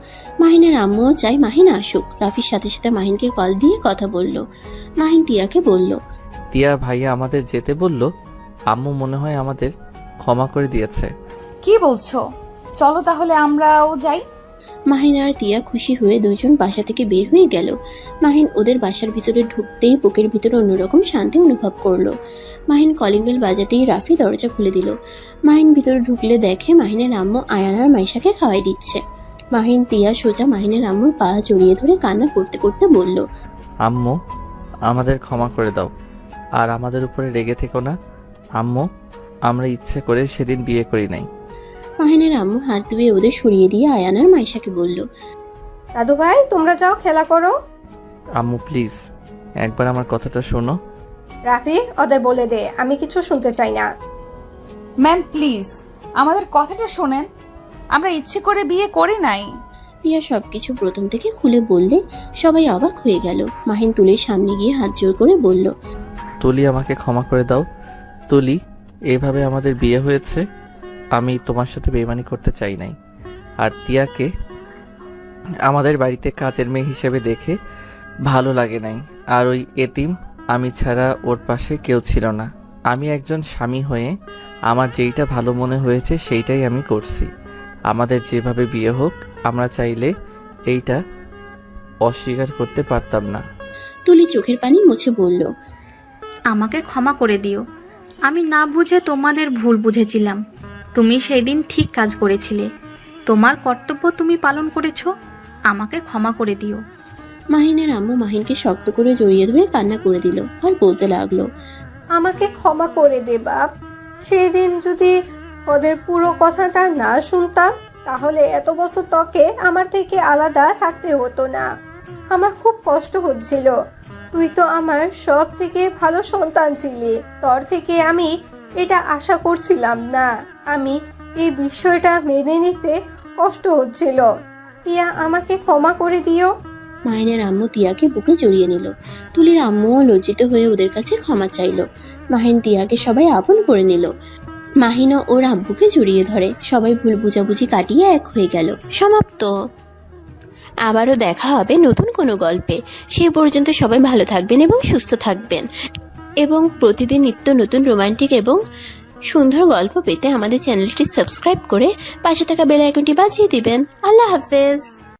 মাহিনের আম্মুও চাই মাহিন আসুক। রাফির সাথে সাথে মাহিনকে কল দিয়ে কথা বলল। মাহিন টিয়াকে বলল, টিয়া ভাইয়া আমাদের যেতে বলল, আম্মু মনে হয় আমাদের ক্ষমা করে দিয়েছে। কি বলছো? চলো তাহলে আমরাও যাই। মাহিন আর টিয়া খুশি হয়ে দুইজন বাসা থেকে বের হয়ে গেল। মাহিন ওদের বাসার ভিতরে ঢুকতেই বুকের ভিতরে অন্যরকম শান্তি অনুভব করলো। মাহিন কলিং বেল বাজাতেই রাফি দরজা খুলে দিল। মাহিন ভিতরে ঢুকলে দেখে মাহিনের আম্মু আয়ান আর মাইশাকে খাওয়াই দিচ্ছে। মাহিন টিয়া সোজা মাহিনের আম্মুর পা জড়িয়ে ধরে কান্না করতে করতে বলল, আম্মু, আমাদের ক্ষমা করে দাও, আর আমাদের উপরে রেগে থেকো না। আম্মু, আমরা ইচ্ছে করে সেদিন বিয়ে করি নাই। মাহিনের আম্মু হাত ধুয়ে ওদের সরিয়ে দিয়ে আয়ান আর মাইশাকে বলল, দাদু ভাই, তোমরা যাও খেলা করো। আম্মু প্লিজ একবার আমার কথাটা শোনো। রাফি, ওদের বলে দে আমি কিছু শুনতে চাই না। ম্যাম প্লিজ আমাদের কথাটা শোনেন, আমরা ইচ্ছে করে বিয়ে করি নাই। টিয়া সবকিছু প্রথম থেকে খুলে বললে সবাই অবাক হয়ে গেল। মাহিন তুলির সামনে গিয়ে হাত জোর করে বলল, তুলি, আমাকে ক্ষমা করে দাও। তুলি, এভাবে আমাদের বিয়ে হয়েছে, আমি তোমার সাথে বেইমানি করতে চাই নাই। আর টিয়াকে আমাদের বাড়িতে কাজের মেয়ে হিসেবে দেখে ভালো লাগে নাই। আর ওই এতিম আমি ছাড়া ওর পাশে কেউ ছিল না। আমি একজন স্বামী হয়ে আমার যেইটা ভালো মনে হয়েছে সেইটাই আমি করছি। আমাদের যেভাবে বিয়ে হোক, আমরা চাইলে এইটা অস্বীকার করতে পারতাম না। তুলি চোখের পানি মুছে বলল, আমাকে ক্ষমা করে দিও, আমি না বুঝে তোমাদের ভুল বুঝেছিলাম। তুমি সেই দিন ঠিক কাজ করেছিলে, তোমার কর্তব্য তুমি পালন করেছো, আমাকে ক্ষমা করে দিও। মাহিনের আম্মু মাহিনকে শক্ত করে জড়িয়ে ধরে কান্না করে দিল আর বলতে লাগলো, আমাকে ক্ষমা করে দে বাপ। সেদিন যদি ওদের পুরো কথাটা না শুনতাম তাহলে এত বছর তোকে আমার থেকে আলাদা থাকতে হতো না। আমার খুব কষ্ট হচ্ছিল। তুই তো আমার সব থেকে ভালো সন্তান ছিলি। তোর থেকে আমি এটা আশা করছিলাম না। আমি এই বিষয়টা মেনে নিতে কষ্ট হচ্ছিল। তিয়া, আমাকে ক্ষমা করে দিও। মাহিনের আম্মু তিয়াকে বুকে জড়িয়ে নিল। তুলির আম্মুও লজ্জিত হয়ে ওদের কাছে ক্ষমা চাইল। মাহিন তিয়াকে সবাই আপন করে নিল। মাহিনও ওর আব্বুকে জড়িয়ে ধরে। সবাই ভুল বুঝাবুঝি কাটিয়ে এক হয়ে গেল। সমাপ্ত। আবারও দেখা হবে নতুন কোনো গল্পে। সেই পর্যন্ত সবাই ভালো থাকবেন এবং সুস্থ থাকবেন, এবং প্রতিদিন নিত্য নতুন রোমান্টিক এবং সুন্দর গল্প পেতে আমাদের চ্যানেলটি সাবস্ক্রাইব করে পাশে থাকা বেল আইকনটি বাজিয়ে দিবেন। আল্লাহ হাফেজ।